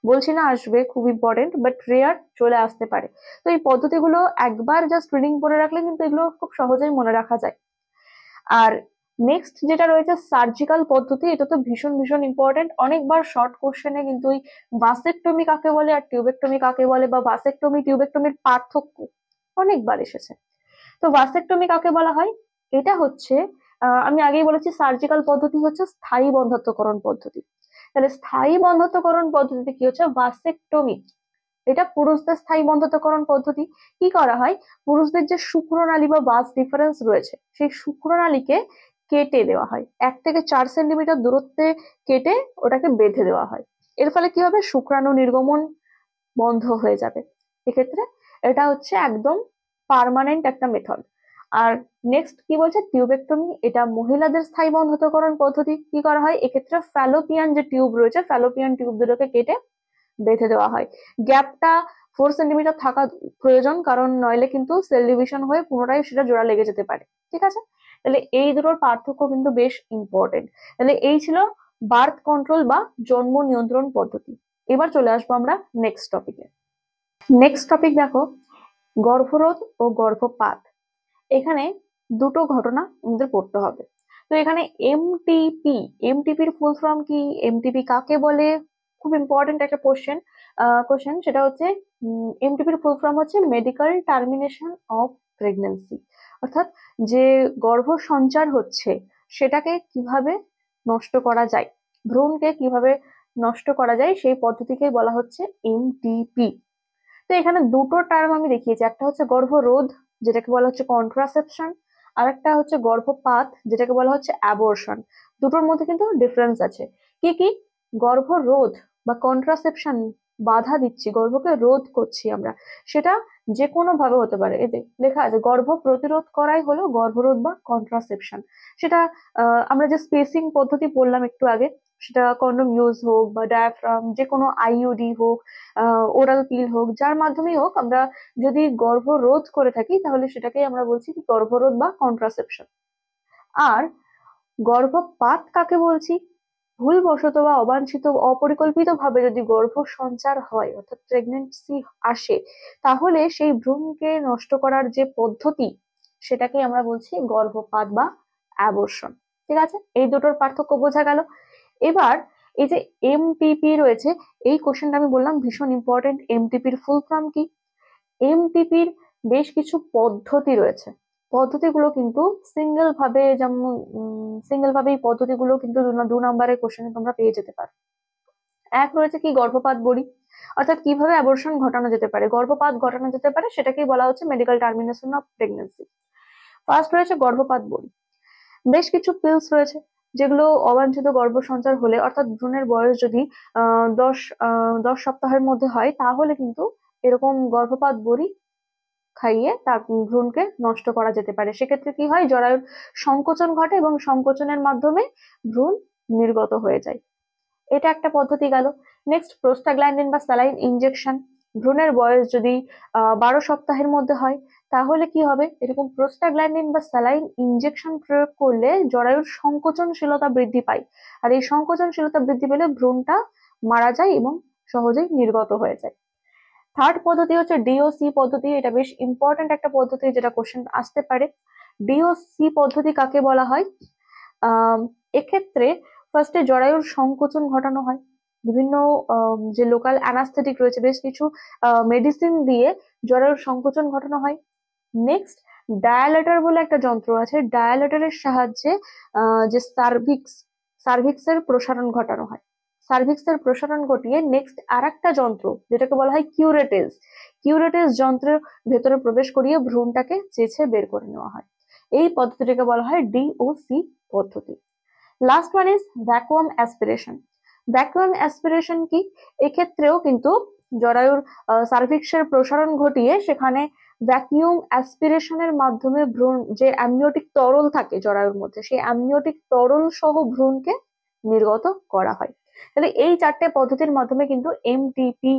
বলছি না আসবে, খুব ইম্পর্টেন্ট, বাট রেয়ার চলে আসতে পারে। তো এই পদ্ধতিগুলো একবার জাস্ট রিডিং করে রাখলে কিন্তু এগুলো খুব সহজেই মনে রাখা যায়। আর নেক্সট যেটা রয়েছে সার্জিক্যাল পদ্ধতি, এটা তো ভীষণ ভীষণ ইম্পর্টেন্ট। অনেকবার শর্ট কোশ্চেনে কিন্তু ওই ভাসেকটমি কাকে বলে আর টিউবেক্টমি কাকে বলে, বা ভাসেকটমি টিউবেক্টমির পার্থক্য অনেকবার এসেছে। তো ভাসেকটমি কাকে বলা হয়, এটা হচ্ছে আমি আগেই বলেছি সার্জিক্যাল পদ্ধতি হচ্ছে স্থায়ী বন্ধ্যাত্বকরণ পদ্ধতি। তাহলে স্থায়ী বন্ধ্যাত্বকরণ পদ্ধতিতে কি হচ্ছে, ভাসেকটমি, এটা পুরুষদের স্থায়ী বন্ধ্যাত্বকরণ পদ্ধতি। কি করা হয়, পুরুষদের যে শুক্রনালী বা ভাস ডিফারেন্স রয়েছে সেই শুক্রনালীকে কেটে দেওয়া হয়, 1 থেকে 4 সেন্টিমিটার দূরত্বে কেটে ওটাকে বেঁধে দেওয়া হয়। এর ফলে কি হবে, শুক্রাণু নির্গমন বন্ধ হয়ে যাবে। এক্ষেত্রে এটা হচ্ছে একদম পার্মানেন্ট একটা মেথড। আর নেক্সট কি বলছে, টিউবেক্টমি, এটা মহিলাদের স্থায়ী বন্ধ্যাত্বকরণ পদ্ধতি। কি করা হয়, এক্ষেত্রে ফ্যালোপিয়ান যে টিউব রয়েছে, ফ্যালোপিয়ান টিউব দুটোকে কেটে বেঁধে দেওয়া হয়। গ্যাপটা 4 সেন্টিমিটার থাকা প্রয়োজন, কারণ নইলে কিন্তু সেল ডিভিশন হয়ে পুনরায় সেটা জোড়া লেগে যেতে পারে, ঠিক আছে। তাহলে এই দুটোর পার্থক্য কিন্তু বেশ ইম্পর্টেন্ট। তাহলে এই ছিল বার্থ কন্ট্রোল বা জন্ম নিয়ন্ত্রণ পদ্ধতি। এবার চলে আসবো আমরা নেক্সট টপিকে। নেক্সট টপিক দেখো, গর্ভরোধ ও গর্ভপাত। এখানে দুটো ঘটনা আমাদের পড়তে হবে। তো এখানে এমটিপি, এমটিপির ফুল ফর্ম কি, এমটিপি কাকে বলে, খুব ইম্পর্টেন্ট একটা কোশ্চেন, সেটা হচ্ছে এমটিপির ফুল ফর্ম হচ্ছে মেডিকেল টার্মিনেশন অফ প্রেগনেন্সি, অর্থাৎ যে গর্ভ সঞ্চার হচ্ছে সেটাকে কিভাবে নষ্ট করা যায়, ভ্রূণকে কিভাবে নষ্ট করা যায় সেই পদ্ধতিকে বলা হচ্ছে এমটিপি। তো এখানে দুটো টার্ম আমি দেখিয়েছি, একটা হচ্ছে গর্ভরোধ যেটাকে বলা হচ্ছে কন্ট্রাসেপশন, আর একটা হচ্ছে গর্ভপাত যেটাকে বলা হচ্ছে অ্যাবর্শন। দুটোর মধ্যে কিন্তু ডিফারেন্স আছে। কি কি, গর্ভরোধ বা কন্ট্রাসেপশন, বাধা দিচ্ছি, গর্ভকে রোধ করছি আমরা, সেটা যে কোনো ভাবে হতে পারে। এতে লেখা আছে গর্ভ প্রতিরোধ করাই হলো গর্ভরোধ বা কন্ট্রাসেপশন। সেটা আমরা যে স্পেসিং পদ্ধতি পড়লাম একটু আগে, সেটা কন্ডম ইউজ হোক বা ডায়াফ্রাম, যে কোনো আইইউডি হোক, ওরাল পিল হোক, যার মাধ্যমেই হোক, আমরা যদি গর্ভরোধ করে থাকি তাহলে সেটাকেই আমরা বলছি কি গর্ভরোধ বা কন্ট্রাসেপশন। আর গর্ভপাত কাকে বলছি, ভুলবশত বা অবাঞ্ছিত অপরিকল্পিত ভাবে যদি গর্ভ সঞ্চার হয় অর্থাৎ প্রেগনেন্সি আসে, তাহলে সেই ভ্রূণকে নষ্ট করার যে পদ্ধতি সেটাকে আমরা বলছি গর্ভপাত বা অ্যাবর্শন, ঠিক আছে। এই দুটোর পার্থক্য বোঝা গেল। এবার এই যে এমটিপি রয়েছে, এই কোশ্চেনটা আমি বললাম ভীষণ ইম্পর্টেন্ট। এমটিপির ফুল ফর্ম কি, এমটিপির বেশ কিছু পদ্ধতি রয়েছে, পদ্ধতিগুলো কিন্তু সিঙ্গেল ভাবে, যেমন সিঙ্গেল ভাবে এই পদ্ধতিগুলো কিন্তু 2 নম্বরের কোশ্চেনে তোমরা পেয়ে যেতে পারো। এক রয়েছে কি, গর্ভপাত বড়ি, অর্থাৎ কিভাবে অ্যাবর্শন ঘটানো যেতে পারে, গর্ভপাত ঘটানো যেতে পারে, সেটাকেই বলা হচ্ছে medical termination of pregnancy. First রয়েছে গর্ভপাত বড়ি। বেশ কিছু পিলস রয়েছে, যেগুলো অবাঞ্ছিত গর্ভসঞ্চার হলে, অর্থাৎ ভ্রূণের বয়স যদি 10 সপ্তাহের মধ্যে হয়, তাহলে কিন্তু এরকম গর্ভপাত বড়ি খাইয়ে তা ভ্রূণকে নষ্ট করা যেতে পারে। সেক্ষেত্রে কি হয়, জরায়ুর সংকোচন ঘটে এবং সংকোচনের মাধ্যমে ভ্রূণ নির্গত হয়ে যায়। এটা একটা পদ্ধতি গেল। নেক্সট, প্রোস্টাগ্ল্যান্ডিন বা স্যালাইন ইনজেকশন। ভ্রূণের বয়স যদি 12 সপ্তাহের মধ্যে হয়, তাহলে কি হবে, এরকম প্রোস্টাগ্ল্যান্ডিন বা স্যালাইন ইনজেকশন প্রয়োগ করলে জরায়ুর সংকোচনশীলতা বৃদ্ধি পায়। আর এই সংকোচনশীলতা বৃদ্ধি পেলে ভ্রূণটা মারা যায় এবং সহজেই নির্গত হয়ে যায়। থার্ড পদ্ধতি হচ্ছে ডিওসি পদ্ধতি। এটা বেশ ইম্পর্টেন্ট একটা পদ্ধতি, যেটা কোশ্চেন আসতে পারে। ডিওসি পদ্ধতি কাকে বলা হয়? এক্ষেত্রে ফার্স্টে জরায়ুর সংকোচন ঘটানো হয়। বিভিন্ন যে লোকাল অ্যানাস্থেটিক রয়েছে, বেশ কিছু মেডিসিন দিয়ে জরায়ুর সংকোচন ঘটানো হয়। নেক্সট, ডায়ালেটর বলে একটা যন্ত্র আছে। ডায়ালেটরের সাহায্যে যে সার্ভিক্সের প্রসারণ ঘটানো হয়। সার্ভিক্সের প্রসারণ ঘটিয়ে নেক্সট আরেকটা যন্ত্র, যেটাকে বলা হয় কিউরেটেজ যন্ত্রের ভেতরে প্রবেশ করিয়ে ভ্রূণটাকে চেঁচে বের করে নেওয়া হয়। এই পদ্ধতিটাকে বলা হয় ডিওসি পদ্ধতি। Last one is vacuum aspiration. Vacuum aspiration কি? এক্ষেত্রেও কিন্তু জরায়ুর সার্ভিক্সের প্রসারণ ঘটিয়ে সেখানে ভ্যাকিউম অ্যাসপিরেশনের মাধ্যমে ভ্রূণ, যে অ্যামনিওটিক তরল থাকে জরায়ুর মধ্যে, সেই অ্যামনিওটিক তরল সহ ভ্রূণকে নির্গত করা হয়। তাহলে এই 4টে পদ্ধতির মাধ্যমে কিন্তু এমটিপি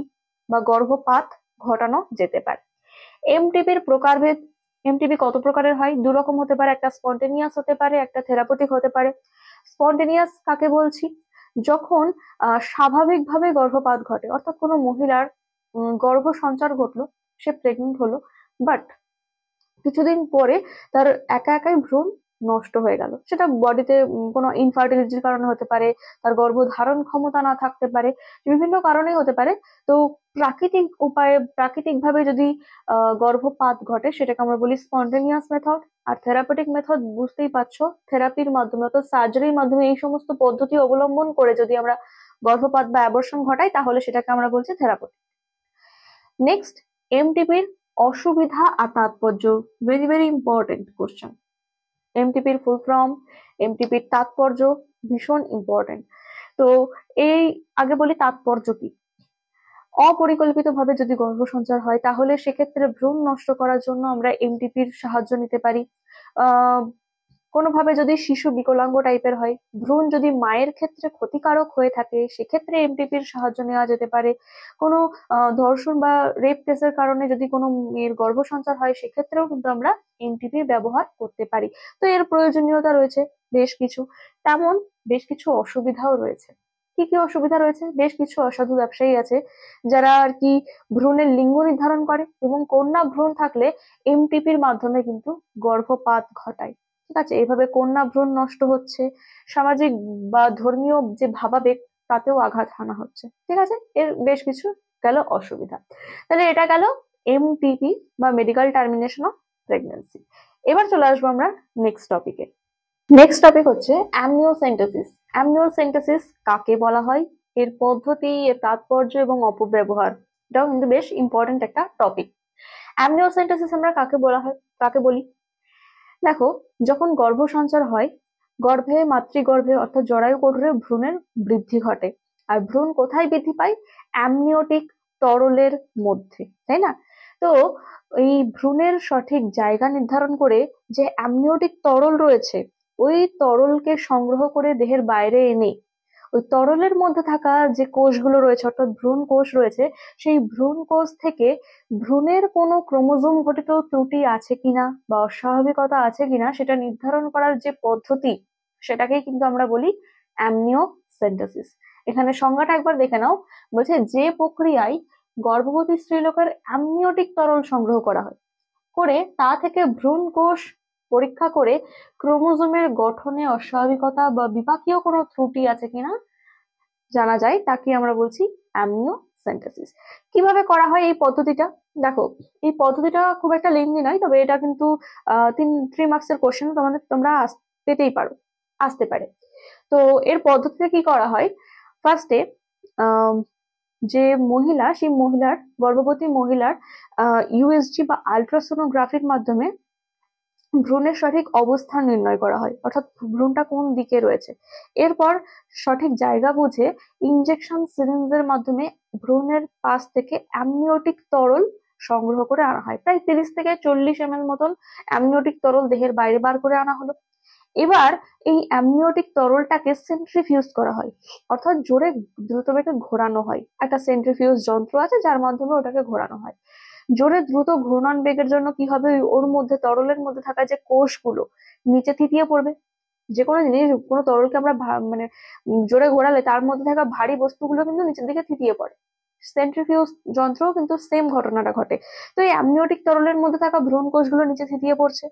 বা গর্ভপাত ঘটানো যেতে পারে। এমটিপির প্রকারভেদ। এমটিপি কত প্রকারের হয়? 2 রকম হতে পারে, একটা স্পন্টেনিয়াস হতে পারে, একটা থেরাপিউটিক হতে পারে। স্পন্টেনিয়াস কাকে বলছি? যখন স্বাভাবিকভাবে গর্ভপাত ঘটে, অর্থাৎ কোনো মহিলার গর্ভ সঞ্চার ঘটলো, সে প্রেগনেন্ট হলো, বাট কিছুদিন পরে তার একা একাই ভ্রূণ নষ্ট হয়ে গেল। সেটা বডিতে কোনো ইনফার্টিলিটির কারণে হতে পারে, তার গর্ভধারণ ক্ষমতা না থাকতে পারে, বিভিন্ন কারণেই হতে পারে। তো প্রাকৃতিক উপায়ে, প্রাকৃতিকভাবে যদি গর্ভপাত ঘটে, সেটাকে আমরা বলি স্পন্টেনিয়াস মেথড। আর থেরাপিউটিক মেথড বুঝতেই পারছো, থেরাপির মাধ্যমে অর্থাৎ সার্জারির মাধ্যমে এই সমস্ত পদ্ধতি অবলম্বন করে যদি আমরা গর্ভপাত বা অ্যাবর্শন ঘটাই, তাহলে সেটাকে আমরা বলছি থেরাপিউটিক। নেক্সট, এমটিপির অসুবিধা আর তাৎপর্য। Very very important question. এমটিপির ফুল ফর্ম, এমটিপির তাৎপর্য ভীষণ ইম্পর্টেন্ট। তো এই আগে বলি তাৎপর্য কি। অপরিকল্পিতভাবে যদি গর্ভসঞ্চার হয়, তাহলে সেক্ষেত্রে ভ্রূণ নষ্ট করার জন্য আমরা এমটিপির সাহায্য নিতে পারি। কোনোভাবে যদি শিশু বিকলাঙ্গ টাইপের হয়, ভ্রূণ যদি মায়ের ক্ষেত্রে ক্ষতিকারক হয়ে থাকে, সেক্ষেত্রে এমটিপির সাহায্য নেওয়া যেতে পারে। কোনো ধর্ষণ বা রেপ কেসের কারণে যদি কোনো মেয়ের গর্ভসঞ্চার হয়, সেক্ষেত্রেও কিন্তু আমরা এমটিপির ব্যবহার করতে পারি। তো এর প্রয়োজনীয়তা রয়েছে বেশ কিছু, তেমন বেশ কিছু অসুবিধাও রয়েছে। কি কি অসুবিধা রয়েছে? বেশ কিছু অসাধু ব্যবসায়ী আছে যারা আর কি ভ্রূণের লিঙ্গ নির্ধারণ করে এবং কন্যা ভ্রূণ থাকলে এমটিপির মাধ্যমে কিন্তু গর্ভপাত ঘটায়। ঠিক আছে, এইভাবে কন্যা ভ্রূণ নষ্ট হচ্ছে, সামাজিক বা ধর্মীয় যে ভাবাবেগ তাতেও আঘাত হানা হচ্ছে। ঠিক আছে, এর বেশ কিছু গেল অসুবিধা। তাহলে এটা গেল এমটিপি বা মেডিকেল টার্মিনেশন অফ প্রেগন্যান্সি। এবার চলে আসবো আমরা নেক্সট টপিকে। নেক্সট টপিক হচ্ছে অ্যামনিওসেন্টেসিস। অ্যামনিওসেন্টেসিস কাকে বলা হয়, এর পদ্ধতি, এর তাৎপর্য এবং অপব্যবহার, এটাও কিন্তু বেশ ইম্পর্টেন্ট একটা টপিক। অ্যামনিওসেন্টেসিস আমরা কাকে বলি? দেখো, যখন গর্ভসঞ্চার হয়, মাতৃগর্ভে অর্থাৎ জরায়ু কোটরে ভ্রূণের বৃদ্ধি ঘটে। আর ভ্রূণ কোথায় বৃদ্ধি পায়? অ্যামনিওটিক তরলের মধ্যে, তাই না? তো এই ভ্রূণের সঠিক জায়গা নির্ধারণ করে যে অ্যামনিওটিক তরল রয়েছে, ওই তরলকে সংগ্রহ করে দেহের বাইরে এনে ওই তরলের মধ্যে থাকা যে কোষগুলো রয়েছে, অর্থাৎ ভ্রূণ কোষ রয়েছে, সেই ভ্রূণ কোষ থেকে ভ্রূণের কোনো ক্রোমোজোম ঘটিত ত্রুটি আছে কিনা বা অস্বাভাবিকতা আছে কিনা সেটা নির্ধারণ করার যে পদ্ধতি, সেটাকেই কিন্তু আমরা বলি অ্যামনিওসেন্টেসিস। এখানে সংজ্ঞাটা একবার দেখে নাও। বলছে যে প্রক্রিয়ায় গর্ভবতী স্ত্রীলোকের অ্যামনিওটিক তরল সংগ্রহ করা হয়, করে তা থেকে ভ্রূণ কোষ পরীক্ষা করে ক্রোমোজোমের গঠনে অস্বাভাবিকতা বা বিপাকীয় কোনো ত্রুটি আছে কিনা জানা যায়, তাকে আমরা বলছি অ্যামনিওসেন্টেসিস। কিভাবে করা হয় এই পদ্ধতিটা? দেখো, এই পদ্ধতিটা খুব একটা লেন্দি নয়, তবে এটা কিন্তু 3 মার্কসের কোশ্চেন তোমরা পেতেই পারো, আসতে পারে। তো এর পদ্ধতিতে কি করা হয়, ফার্স্টে যে মহিলা, সেই গর্ভবতী মহিলার ইউএসজি বা আলট্রাসোনোগ্রাফির মাধ্যমে ভ্রূণের সঠিক অবস্থান নির্ণয় করা হয়, অর্থাৎ ভ্রূণটা কোন দিকে রয়েছে। এরপর সঠিক জায়গা বুঝে ইনজেকশন সিরিঞ্জের মাধ্যমে ভ্রূণের পাশ থেকে অ্যামনিওটিক তরল সংগ্রহ করে আনা হয়। প্রায় 30 থেকে 40 ml মতন অ্যামনিওটিক তরল দেহের বাইরে বার করে আনা হলো। এবার এই অ্যামনিওটিক তরলটাকে সেন্ট্রিফিউজ করা হয়, অর্থাৎ জোরে দ্রুত বেগে ঘোরানো হয়। একটা সেন্ট্রিফিউজ যন্ত্র আছে যার মাধ্যমে ওটাকে ঘোরানো হয়। জোরে দ্রুত ঘূর্ণন বেগের জন্য কি হবে, ওর মধ্যে তরলের মধ্যে থাকা যে কোষগুলো নিচে থিতিয়ে পড়বে। যে কোনো জিনিস, কোনো তরলকে আমরা মানে জোরে ঘোরালে তার মধ্যে থাকা ভারী বস্তুগুলো কিন্তু নিচের দিকে থিতিয়ে পড়ে। সেন্ট্রিফিউজ যন্ত্রও কিন্তু সেম ঘটনাটা ঘটে। তো এই অ্যামনিওটিক তরলের মধ্যে থাকা ভ্রূণ কোষগুলো নিচে থিতিয়ে পড়ছে।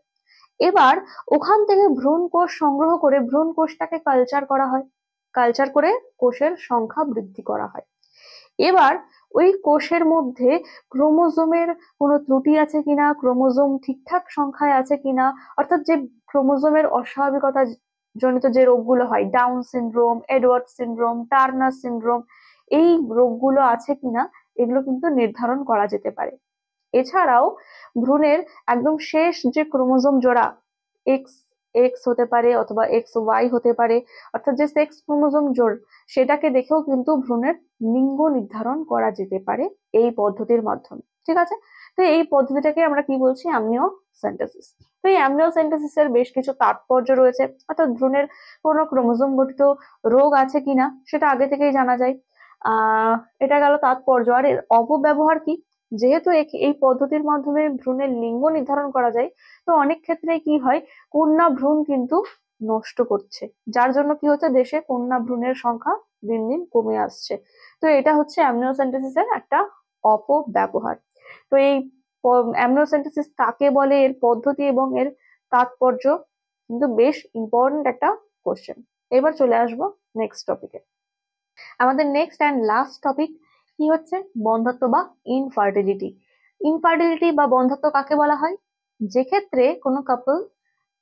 এবার ওখান থেকে ভ্রূণ কোষ সংগ্রহ করে ভ্রূণ কোষটাকে কালচার করা হয়। কালচার করে কোষের সংখ্যা বৃদ্ধি করা হয়। এবার ওই কোষের মধ্যে ক্রোমোজোমের কোনো ত্রুটি আছে কিনা, ক্রোমোজোম ঠিকঠাক সংখ্যায় আছে কিনা, অর্থাৎ যে ক্রোমোজোমের অস্বাভাবিকতা জনিত যে রোগগুলো হয়, down syndrome, Edward syndrome, Turner syndrome, এই রোগগুলো আছে কিনা এগুলো কিন্তু নির্ধারণ করা যেতে পারে। এছাড়াও ভ্রূণের একদম শেষ যে ক্রোমোজোম জোড়া, এক্স এক্স হতে পারে অথবা এক্স ওয়াই হতে পারে, অর্থাৎ যে সেক্স ক্রোমোজোম জোড়, সেটাকে দেখেও কিন্তু ভ্রূণের লিঙ্গ নির্ধারণ করা যেতে পারে এই পদ্ধতির মাধ্যমে। ঠিক আছে, তো এই পদ্ধতিটাকে আমরা কি বলছি, অ্যামনিওসেন্টেসিস। তো এই অ্যামনিওসেন্টেসিসের বেশ কিছু তাৎপর্য রয়েছে, অর্থাৎ ভ্রূণের কোনো ক্রোমোজোম গঠিত রোগ আছে কিনা সেটা আগে থেকেই জানা যায়। এটা গেল তাৎপর্য। আর এর অপব্যবহার কি, যেহেতু এই পদ্ধতির মাধ্যমে ভ্রূণের লিঙ্গ নির্ধারণ করা যায়, তো অনেক ক্ষেত্রে কি হয়, কন্যা ভ্রূণ কিন্তু নষ্ট করছে, যার জন্য কি হচ্ছে, দেশে কন্যা ভ্রূণের সংখ্যা দিন দিন কমে আসছে। তো এটা হচ্ছে অ্যামনিওসেন্টেসিসের একটা অপব্যবহার। তো এই অ্যামনিওসেন্টেসিস কাকে বলে, এর পদ্ধতি এবং এর তাৎপর্য কিন্তু বেশ ইম্পর্টেন্ট একটা কোশ্চেন। এবার চলে আসবো নেক্সট টপিকে। আমাদের নেক্সট অ্যান্ড লাস্ট টপিক কি হচ্ছে, বন্ধ্যত্ব বা ইনফার্টিলিটি। ইনফার্টিলিটি বা বন্ধ্যত্ব কাকে বলা হয়, যে ক্ষেত্রে কোনো কাপল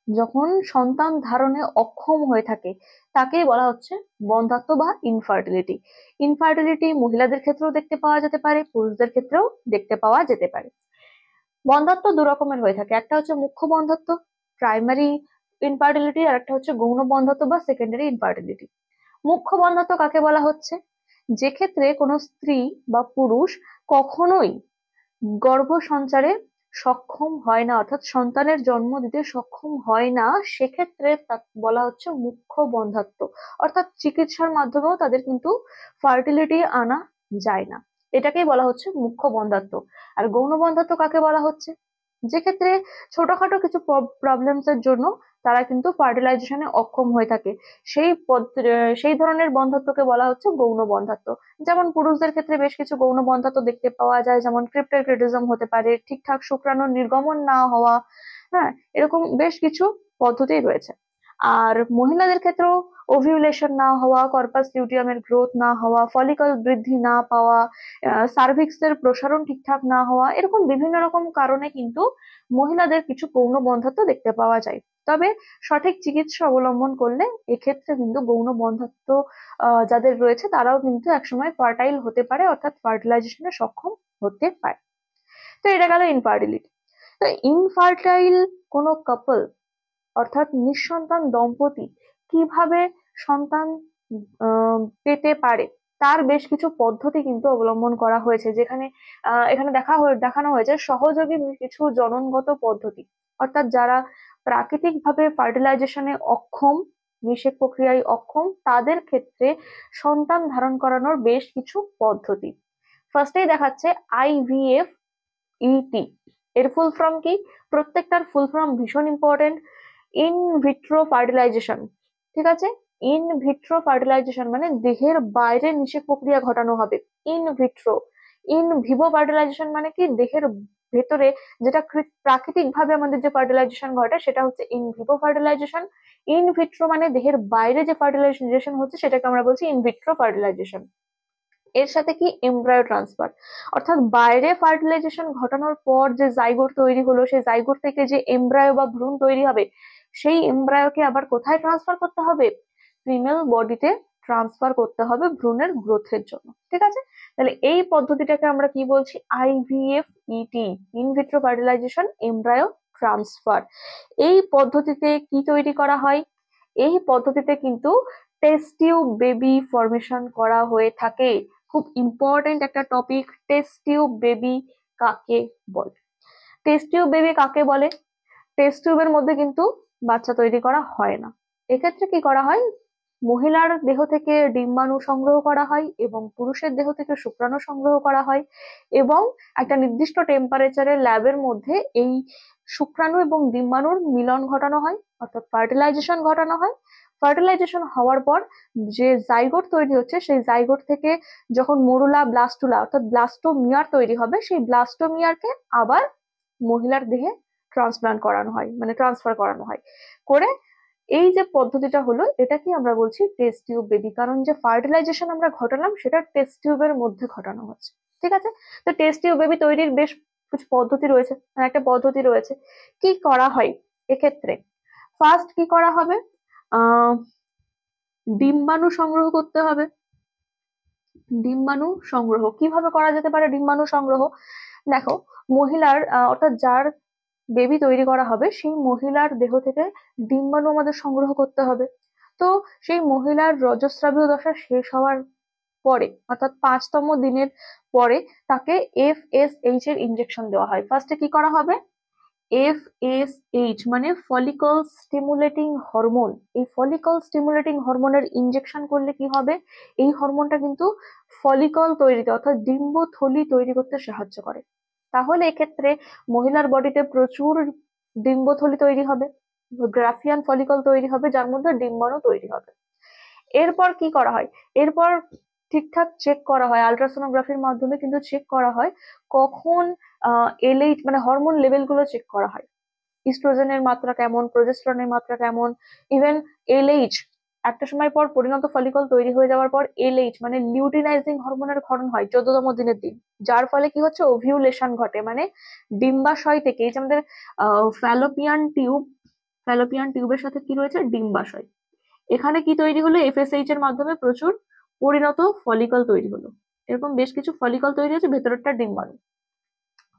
যখন সন্তান ধারণে অক্ষম হয়ে থাকে তাকেই বলা হচ্ছে বন্ধ্যত্ব বা ইনফার্টিলিটি। ইনফার্টিলিটি মহিলাদের ক্ষেত্রেও দেখতে পাওয়া যেতে পারে, পুরুষদের ক্ষেত্রেও দেখতে পাওয়া যেতে পারে। বন্ধ্যত্ব দু রকমের হয়ে থাকে, একটা হচ্ছে মুখ্য বন্ধ্যত্ব, প্রাইমারি ইনফার্টিলিটি, আর একটা হচ্ছে গৌণ বন্ধ্যত্ব বা সেকেন্ডারি ইনফার্টিলিটি। মুখ্য বন্ধ্যত্ব কাকে বলা হচ্ছে, যে ক্ষেত্রে কোনো স্ত্রী বা পুরুষ কখনোই গর্ভ সঞ্চারে সক্ষম হয় না, অর্থাৎ সন্তানের জন্ম দিতে সক্ষম হয় না, সেক্ষেত্রে তা বলা হচ্ছে মুখ্য বন্ধ্যত্ব। অর্থাৎ চিকিৎসার মাধ্যমেও তাদের কিন্তু ফার্টিলিটি আনা যায় না, এটাকেই বলা হচ্ছে মুখ্য বন্ধ্যত্ব। আর গৌণ বন্ধ্যত্ব কাকে বলা হচ্ছে, যে ক্ষেত্রে ছোটখাটো কিছু প্রবলেমস এর জন্য তারা কিন্তু ফার্টিলাইজেশনে অক্ষম হয়ে থাকে, সেই ধরনের বন্ধ্যত্বকে বলা হচ্ছে গৌণ বন্ধ্যত্ব। যেমন পুরুষদের ক্ষেত্রে বেশ কিছু গৌণ বন্ধ্যত্ব দেখতে পাওয়া যায়, যেমন ক্রিপ্টোক্রিটিজম হতে পারে, ঠিকঠাক শুক্রাণুর নির্গমন না হওয়া, হ্যাঁ, এরকম বেশ কিছু পদ্ধতি রয়েছে। আর মহিলাদের ক্ষেত্রেও ওভিউলেশন না হওয়া, কর্পাস লিউটিয়ামের গ্রোথ না হওয়া, ফলিকল বৃদ্ধি না পাওয়া, সার্ভিক্সের প্রসারণ ঠিকঠাক না হওয়া, এরকম বিভিন্ন রকম কারণে কিন্তু মহিলাদের কিছু গৌণ বন্ধ্যত্ব দেখতে পাওয়া যায়। তবে সঠিক চিকিৎসা অবলম্বন করলে এক্ষেত্রে কিন্তু গৌণ বন্ধ্যত্ব যাদের রয়েছে তারাও কিন্তু একসময় ফার্টাইল হতে পারে, অর্থাৎ ফার্টিলাইজেশনে সক্ষম হতে পারে। তো এটা গেল ইনফার্টিলিটি। তো ইনফার্টাইল কোনো কাপল, অর্থাৎ নিঃসন্তান দম্পতি কিভাবে সন্তান পেতে পারে তার বেশ কিছু পদ্ধতি কিন্তু অবলম্বন করা হয়েছে, যেখানে এখানে দেখানো হয়েছে সহযোগী কিছু জননগত পদ্ধতি, অর্থাৎ যারা প্রাকৃতিকভাবে ফার্টিলাইজেশনে অক্ষম, নিষেক প্রক্রিয়ায় অক্ষম, তাদের ক্ষেত্রে সন্তান ধারণ করানোর বেশ কিছু পদ্ধতি। ফার্স্টেই দেখাচ্ছে IVF ET। এর ফুল ফর্ম কি, প্রত্যেকটার ফুল ফর্ম ভীষণ ইম্পর্টেন্ট। ইন ভিট্রো ফার্টিলাইজেশন, ঠিক আছে, ইন ভিট্রো ফার্টিলাইজেশন মানে দেহের বাইরে নিষেক প্রক্রিয়া ঘটানো হবে, in vitro. In vivo fertilization মানে কি, দেহের ভেতরে যেটা প্রাকৃতিক ভাবে আমাদের যে ফার্টিলাইজেশন ঘটে সেটা হচ্ছে in vivo fertilization. In vitro মানে দেহের বাইরে যে ফার্টিলাইজেশন হচ্ছে সেটাকে আমরা বলছি ইন ভিট্রো ফার্টিলাইজেশন। এর সাথে কি এমব্রায়ো ট্রান্সফার, অর্থাৎ বাইরে ফার্টিলাইজেশন ঘটানোর পর যে জাইগোট তৈরি হলো, সেই জাইগোট থেকে যে এমব্রায়ো বা ভ্রূণ তৈরি হবে, সেই এমব্রায়োকে আবার কোথায় ট্রান্সফার করতে হবে, ফিমেল বডিতে ট্রান্সফার করতে হবে ভ্রূণের গ্রোথের জন্য। ঠিক আছে, তাহলে এই পদ্ধতিটাকে আমরা কি বলছি, IVF ET, in vitro fertilization embryo transfer. এই পদ্ধতিতে কি তৈরি করা হয়? এই পদ্ধতিতে কিন্তু টেস্ট টিউব বেবি ফরমেশন করা হয়ে থাকে। খুব ইম্পর্টেন্ট একটা টপিক, টেস্ট টিউব বেবি কাকে বলে? টেস্ট টিউব বেবি কাকে বলে? টেস্ট টিউবের মধ্যে কিন্তু বাচ্চা তৈরি করা হয় না। এক্ষেত্রে কি করা হয়? মহিলার দেহ থেকে ডিম্বাণু সংগ্রহ করা হয় এবং পুরুষের দেহ থেকে শুক্রাণু সংগ্রহ করা হয় এবং একটা নির্দিষ্ট টেম্পারেচারের ল্যাবের মধ্যে এই শুক্রাণু এবং ডিম্বাণুর মিলন ঘটানো হয়, অর্থাৎ ফার্টিলাইজেশন ঘটানো হয়। ফার্টিলাইজেশন হওয়ার পর যে জাইগোট তৈরি হচ্ছে, সেই জাইগোট থেকে যখন মরুলা ব্লাস্টুলা অর্থাৎ ব্লাস্টোমিয়ার তৈরি হবে, সেই ব্লাস্টোমিয়ারকে আবার মহিলার দেহে ট্রান্সপ্লান্ট করানো হয়, মানে ট্রান্সফার করানো হয় করে। এই যে পদ্ধতিটা হলো, এটাকে আমরা বলছি টেস্ট টিউব বেবি, কারণ যে ফার্টিলাইজেশন আমরা ঘটালাম সেটা টেস্ট টিউবের মধ্যে ঘটানো হচ্ছে। ঠিক আছে? তো টেস্ট টিউব বেবি তৈরির বেশ কিছু পদ্ধতি রয়েছে, একটা পদ্ধতি রয়েছে। কি করা হয় এক্ষেত্রে? ফার্স্ট কি করা হবে? ডিম্বাণু সংগ্রহ করতে হবে। ডিম্বাণু সংগ্রহ কিভাবে করা যেতে পারে? ডিম্বাণু সংগ্রহ, দেখো, মহিলার অর্থাৎ যার বেবি তৈরি করা হবে সেই মহিলার দেহ থেকে ডিম্বাণু আমাদের সংগ্রহ করতে হবে। তো সেই মহিলার রজস্রাবীয় দশা শেষ হওয়ার পরে, অর্থাৎ 5তম দিনের পরে তাকে FSH এর ইনজেকশন দেওয়া হয়। ফার্স্টে কি করা হবে? FSH মানে ফলিকল স্টিমুলেটিং হরমোন। এই ফলিকল স্টিমুলেটিং হরমোনের ইনজেকশন করলে কি হবে? এই হরমোনটা কিন্তু ফলিকল তৈরিতে অর্থাৎ ডিম্বথলি তৈরি করতে সাহায্য করে। তাহলে এক্ষেত্রে মহিলার বডিতে প্রচুর ডিম্বথলি তৈরি হবে, গ্রাফিয়ান ফলিকল তৈরি হবে, যার মধ্যে ডিম্বাণু তৈরি হবে। এরপর কি করা হয়? এরপর ঠিকঠাক চেক করা হয়, আলট্রাসোনোগ্রাফির মাধ্যমে কিন্তু চেক করা হয় কখন LH মানে হরমোন লেভেল গুলো চেক করা হয়। ইস্ট্রোজেনের মাত্রা কেমন, প্রজেস্টেরনের মাত্রা কেমন, ইভেন LH একটা সময় পর পরিণত ফলিকল তৈরি হয়ে যাওয়ার পর LH মানে লিউটিনাইজিং হরমোনের ক্ষরণ হয় 14তম দিনের দিন, যার ফলে কি হচ্ছে? ওভিউলেশন ঘটে, মানে ডিম্বাশয় থেকে, এই যে আমাদের ফ্যালোপিয়ান টিউবের সাথে কি রয়েছে? ডিম্বাশয়। এখানে কি তৈরি হলো? FSH এর মাধ্যমে প্রচুর পরিণত ফলিকল তৈরি হলো। এরকম বেশ কিছু ফলিকল তৈরি হচ্ছে, ভেতরটা ডিম্বাণু।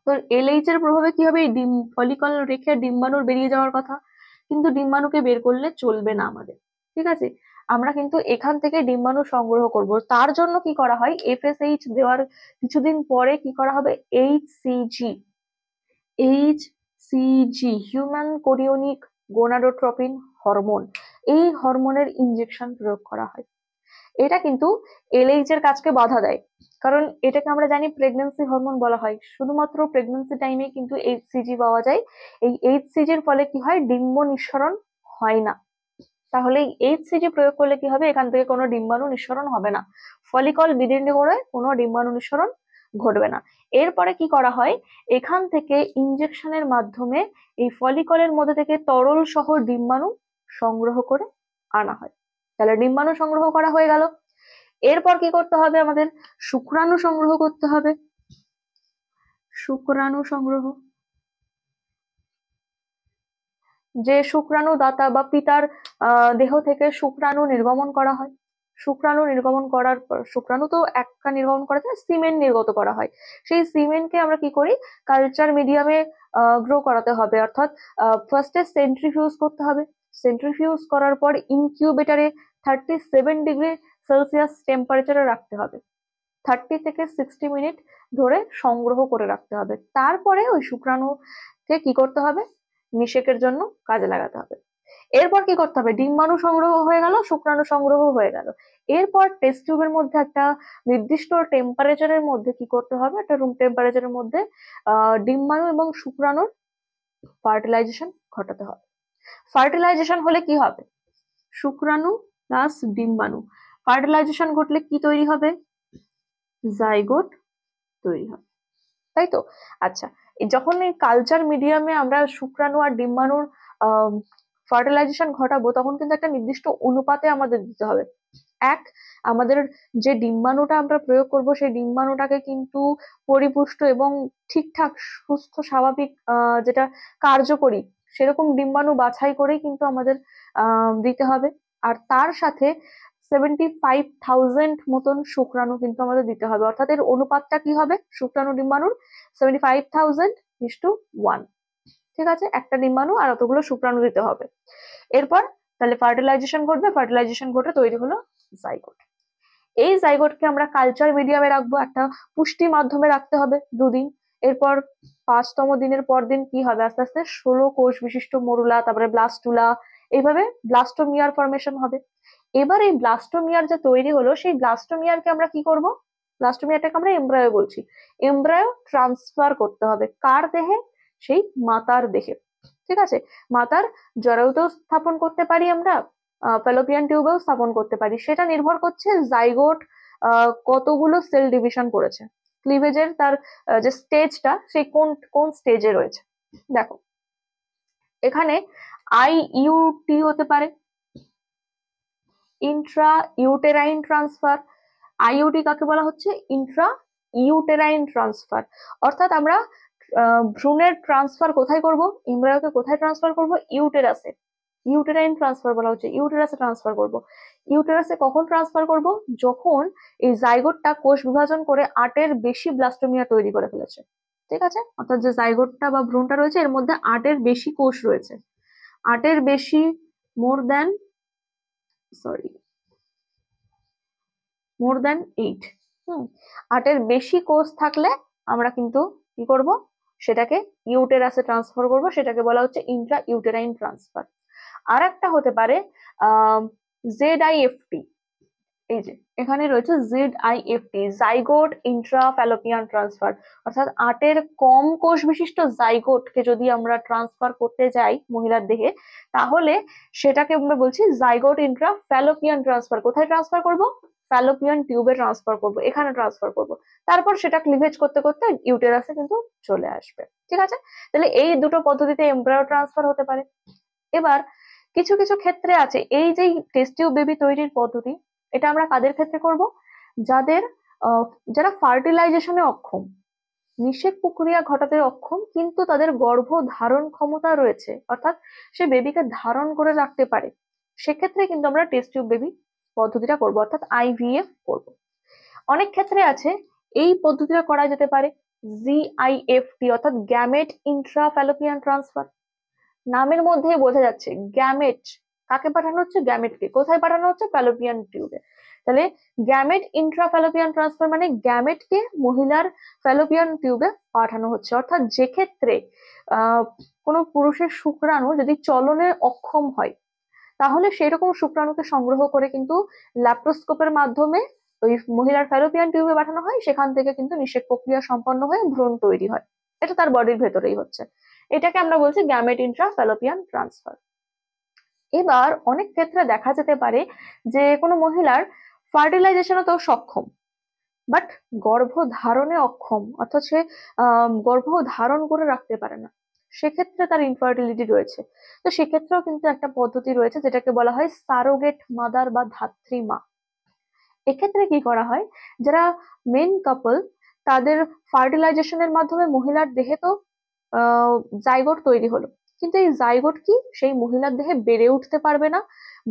তো LH এর প্রভাবে কি হবে? ডিম ফলিকল রেখে ডিম্বাণুর বেরিয়ে যাওয়ার কথা, কিন্তু ডিম্বাণুকে বের করলে চলবে না আমাদের। ঠিক আছে? আমরা কিন্তু এখান থেকে ডিম্বাণু সংগ্রহ করব। তার জন্য কি করা হয়? FSH দেওয়ার কিছুদিন পরে কি করা হবে? HCG human chorionic gonadotropin hormone, এই হরমোনের ইনজেকশন প্রয়োগ করা হয়। এটা কিন্তু LH এর কাজকে বাধা দেয়, কারণ এটাকে আমরা জানি প্রেগন্যান্সি হরমোন বলা হয়। শুধুমাত্র প্রেগন্যান্সি টাইমে কিন্তু HCG পাওয়া যায়। এই HCG এর ফলে কি হয়? ডিম্ব নিঃসরণ হয় না। তাহলে HCG প্রয়োগ করলে কি হবে? এখান থেকে কোনো ডিম্বাণু নিঃসরণ হবে না, ফলিকল বিদীর্ণ করে কোনো ডিম্বাণু নিঃসরণ ঘটবে না। এরপরে কি করা হয়? এখান থেকে ইনজেকশনের মাধ্যমে এই ফলিকলের মধ্যে থেকে তরল সহ ডিম্বাণু সংগ্রহ করে আনা হয়। তাহলে ডিম্বাণু সংগ্রহ করা হয়ে গেল। এরপর কি করতে হবে? আমাদের শুক্রাণু সংগ্রহ করতে হবে। শুক্রাণু সংগ্রহ, যে শুক্রাণু দাতা বা পিতার দেহ থেকে শুক্রাণু নির্গমন করা হয়। শুক্রাণু নির্গমন করার পর, শুক্রাণু তো একটা নির্গমন করা যায়, সিমেন্ট নির্গত করা হয়। সেই সিমেন্টকে আমরা কি করি? কালচার মিডিয়ামে গ্রো করাতে হবে, অর্থাৎ ফার্স্টে সেন্ট্রিফিউজ করতে হবে। সেন্ট্রিফিউজ করার পর ইনকিউবেটরে 37°C টেম্পারেচারে রাখতে হবে। 30 থেকে 60 মিনিট ধরে সংগ্রহ করে রাখতে হবে। তারপরে ওই শুক্রাণুকে কি করতে হবে? নিষেকের জন্য কাজে লাগাতে হবে। এরপর কি করতে হবে? ডিম্বাণু সংগ্রহ হয়ে গেল, শুক্রাণু সংগ্রহ হয়ে গেল। এরপর টেস্ট টিউবের মধ্যে একটা নির্দিষ্ট টেম্পারেচারের মধ্যে কি করতে হবে? একটা রুম টেম্পারেচারের মধ্যে ডিম্বাণু এবং শুক্রাণুর ফার্টিলাইজেশন ঘটাতে হবে। ফার্টিলাইজেশন হলে কি হবে? শুক্রাণু প্লাস ডিম্বাণু ফার্টিলাইজেশন ঘটলে কি তৈরি হবে? জাইগোট তৈরি হবে, তাই তো? আচ্ছা, যখন এই কালচার মিডিয়ামে আমরা শুক্রাণু আর ডিম্বাণুর ফার্টিলাইজেশন ঘটাবো, তখন কিন্তু একটা নির্দিষ্ট অনুপাতে আমাদের দিতে হবে। আমাদের যে ডিম্বাণুটা আমরা প্রয়োগ করব, সেই ডিম্বাণুটাকে কিন্তু পরিপুষ্ট এবং ঠিকঠাক সুস্থ স্বাভাবিক যেটা কার্যকরী সেরকম ডিম্বাণু বাছাই করেই কিন্তু আমাদের দিতে হবে। আর তার সাথে 75,000 মতন শুক্রাণু কিন্তু আমাদের দিতে হবে, অর্থাৎ এর অনুপাতটা কি হবে? শুক্রাণু ডিম্বাণুর 75,000:1। ঠিক আছে, একটা ডিম্বাণু আর অতগুলো শুক্রাণু দিতে হবে। এরপর তাহলে ফার্টিলাইজেশন ঘটবে, ফার্টিলাইজেশন ঘটে তৈরি হলো জাইগোট। এই জাইগোটকে আমরা কালচার মিডিয়ামে রাখবো, একটা পুষ্টি মাধ্যমে রাখতে হবে 2 দিন। এরপর 5তম দিনের পর দিন কি হবে, আস্তে আস্তে 16 কোষ বিশিষ্ট মরুলা, তারপরে ব্লাস্টুলা, এইভাবে ব্লাস্টোমিয়ার ফরমেশন হবে। এবার এই ব্লাস্টোমিয়ার যে তৈরি হলো, সেই ব্লাস্টোমিয়ারকে আমরা কি করব, ব্লাস্টোমিয়ারটাকে আমরা এমব্রায়ো বলছি, এমব্রায়ো ট্রান্সফার করতে হবে কার দেহে, সেই মাতার দেহে। ঠিক আছে, মাতার জরায়ুতেও স্থাপন করতে পারি আমরা, ফ্যালোপিয়ান টিউবেও স্থাপন করতে পারি। সেটা নির্ভর করছে জাইগোট কতগুলো সেল ডিভিশন করেছে, ক্লিভেজের তার যে স্টেজটা সেই কোন কোন স্টেজে রয়েছে। দেখো এখানে IUT হতে পারে, ইন্ট্রা ইউটেরাইন ট্রান্সফার। IUT কাকে বলা হচ্ছে, ইন্ট্রা ইউটেরাইন ট্রান্সফার। অর্থাৎ আমরা ভ্রূণের ট্রান্সফার কোথায় করব, এমব্রায়োকে কোথায় ট্রান্সফার করব, ইউটেরাসে। ইউটেরাইন ট্রান্সফার বলা হচ্ছে, ইউটেরাসে ট্রান্সফার করব। ইউটেরাসে কখন ট্রান্সফার করব, যখন এই জাইগোটটা কোষ বিভাজন করে 8-এর বেশি ব্লাস্টোমিয়া তৈরি করে ফেলেছে। ঠিক আছে, অর্থাৎ যে জাইগোটটা বা ভ্রূণটা রয়েছে এর মধ্যে 8-এর বেশি কোষ রয়েছে, 8-এর বেশি, মোর দ্যান 8। 8-এর বেশি কোষ থাকলে আমরা কিন্তু কি করব, সেটাকে ইউটেরাসে ট্রান্সফার করব, সেটাকে বলা হচ্ছে ইন্ট্রা ইউটেরাইন ট্রান্সফার। আর একটা হতে পারে ZIFT। এই যে এখানে রয়েছে ZIFT, zygote Intra Fallopian transfer. অর্থাৎ 8-এর কম কোষ বিশিষ্ট জাইগোটকে যদি আমরা ট্রান্সফার করতে যাই মহিলার দেহে, তাহলে সেটাকে আমরা বলছি জাইগোট ইন্ট্রা ফ্যালোপিয়ান ট্রান্সফার। কোথায় ট্রান্সফার করব, ফ্যালোপিয়ান টিউবে ট্রান্সফার করব, এখানে ট্রান্সফার করব। তারপর সেটা ক্লিভেজ করতে করতে ইউটেরাসে কিন্তু চলে আসবে। ঠিক আছে, তাহলে এই দুটো পদ্ধতিতে এমব্রায়ো ট্রান্সফার হতে পারে। এবার কিছু কিছু ক্ষেত্রে আছে, এই যে টেস্ট টিউব বেবি তৈরির পদ্ধতি, এটা আমরা কাদের ক্ষেত্রে করব, যাদের যারা ফার্টিলাইজেশনে অক্ষম, নিষেক প্রক্রিয়া ঘটাতে অক্ষম, কিন্তু তাদের গর্ভ ধারণ ক্ষমতা রয়েছে, অর্থাৎ সে বেবিকে ধারণ করে রাখতে পারে, সেক্ষেত্রে কিন্তু আমরা টেস্ট টিউব বেবি পদ্ধতিটা করব, অর্থাৎ IVF করব। অনেক ক্ষেত্রে আছে এই পদ্ধতিটা করা যেতে পারে GIFT, অর্থাৎ গ্যামেট ইন্ট্রা ফ্যালোপিয়ান ট্রান্সফার। নামের মধ্যেই বোঝা যাচ্ছে গ্যামেট কাকে পাঠানো হচ্ছে, গ্যামেটকে কোথায় পাঠানো হচ্ছে, ফ্যালোপিয়ান টিউবে। তাহলে গ্যামেট ইন্ট্রা ফ্যালোপিয়ান ট্রান্সফার মানে গ্যামেটকে মহিলার ফ্যালোপিয়ান টিউবে পাঠানো হচ্ছে। অর্থাৎ যে ক্ষেত্রে কোনো পুরুষের শুক্রাণু যদি চলনে অক্ষম হয়, তাহলে সেই রকম শুক্রাণুকে সংগ্রহ করে কিন্তু ল্যাপ্রোস্কোপের মাধ্যমে ওই মহিলার ফ্যালোপিয়ান টিউবে পাঠানো হয়, সেখান থেকে কিন্তু নিষেক প্রক্রিয়া সম্পন্ন হয়ে ভ্রূণ তৈরি হয়। এটা তার বডির ভেতরেই হচ্ছে, এটাকে আমরা বলছি গ্যামেট ইন্ট্রা ফ্যালোপিয়ান ট্রান্সফার। এবার অনেক ক্ষেত্রে দেখা যেতে পারে যে কোনো মহিলার ফার্টিলাইজেশনে তো সক্ষম, বাট গর্ভ ধারণে অক্ষম, অর্থাৎ সে গর্ভ ধারণ করে রাখতে পারে না, সেক্ষেত্রে তার ইনফার্টিলিটি রয়েছে। তো সেক্ষেত্রেও কিন্তু একটা পদ্ধতি রয়েছে যেটাকে বলা হয় সারোগেট মাদার বা ধাত্রী মা। এক্ষেত্রে কি করা হয়, যারা মেন কাপল, তাদের ফার্টিলাইজেশনের মাধ্যমে মহিলার দেহে তো জাইগোট তৈরি হলো, কিন্তু এই জাইগোট কি সেই মহিলার দেহে বেড়ে উঠতে পারবে না,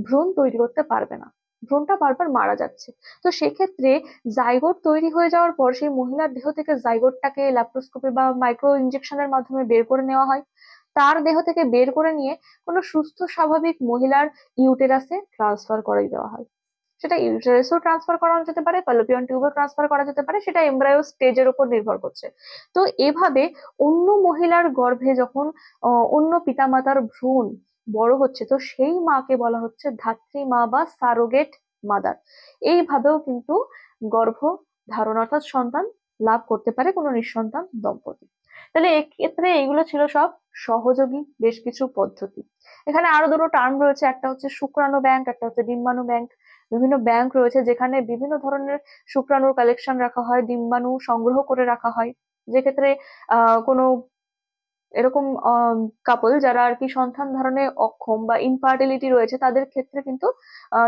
ভ্রূণ তৈরি করতে পারবে না, ভ্রূণটা বারবার মারা যাচ্ছে। তো সেক্ষেত্রে জাইগোট তৈরি হয়ে যাওয়ার পর সেই মহিলার দেহ থেকে জাইগোটটাকে ল্যাপ্রোস্কোপি বা মাইক্রো ইনজেকশনের মাধ্যমে বের করে নেওয়া হয়। তার দেহ থেকে বের করে নিয়ে কোনো সুস্থ স্বাভাবিক মহিলার ইউটেরাসে ট্রান্সফার করে দেওয়া হয়। সেটা ইউটেরাসেও ট্রান্সফার করানো যেতে পারে, ফ্যালোপিয়ান টিউবেও ট্রান্সফার করা যেতে পারে, সেটা এমব্রায়ো স্টেজের উপর নির্ভর করছে। তো এভাবে অন্য মহিলার গর্ভে যখন অন্য পিতামাতার ভ্রূণ বড় হচ্ছে, তো সেই মাকে বলা হচ্ছে ধাত্রী মা বা সারোগেট মাদার। এইভাবেও কিন্তু গর্ভ ধারণ অর্থাৎ সন্তান লাভ করতে পারে কোনো নিঃসন্তান দম্পতি। তাহলে এক্ষেত্রে এইগুলো ছিল সব সহযোগী বেশ কিছু পদ্ধতি। এখানে আরো দুটো টার্ম রয়েছে, একটা হচ্ছে শুক্রাণু ব্যাংক, একটা হচ্ছে ডিম্বাণু ব্যাংক। বিভিন্ন ব্যাংক রয়েছে যেখানে বিভিন্ন ধরনের শুক্রাণুর কালেকশন রাখা হয়, ডিম্বাণু সংগ্রহ করে রাখা হয়, যেক্ষেত্রে কোনো এরকম কাপল যারা আর কি সন্তান ধারণে অক্ষম বা ইনফার্টিলিটি রয়েছে, তাদের ক্ষেত্রে কিন্তু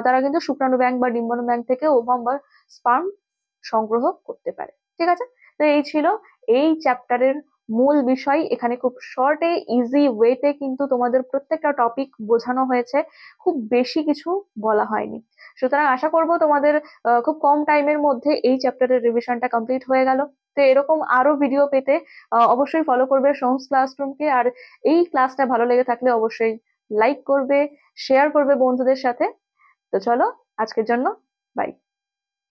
তারা কিন্তু শুক্রাণু ব্যাংক বা ডিম্বাণু ব্যাংক থেকে ওভাম বা স্পার্ম সংগ্রহ করতে পারে। ঠিক আছে, তো এই ছিল এই চ্যাপ্টারের মূল বিষয়। এখানে খুব শর্টে ইজি ওয়েতে কিন্তু তোমাদের প্রত্যেকটা টপিক বোঝানো হয়েছে, খুব বেশি কিছু বলা হয়নি। সুতরাং আশা করব তোমাদের খুব কম টাইমের মধ্যে এই চ্যাপ্টারের রিভিশনটা কমপ্লিট হয়ে গেল। তো এরকম আরো ভিডিও পেতে অবশ্যই ফলো করবে সোমস ক্লাসরুমকে। আর এই ক্লাসটা ভালো লেগে থাকলে অবশ্যই লাইক করবে, শেয়ার করবে বন্ধুদের সাথে। তো চলো আজকের জন্য বাই।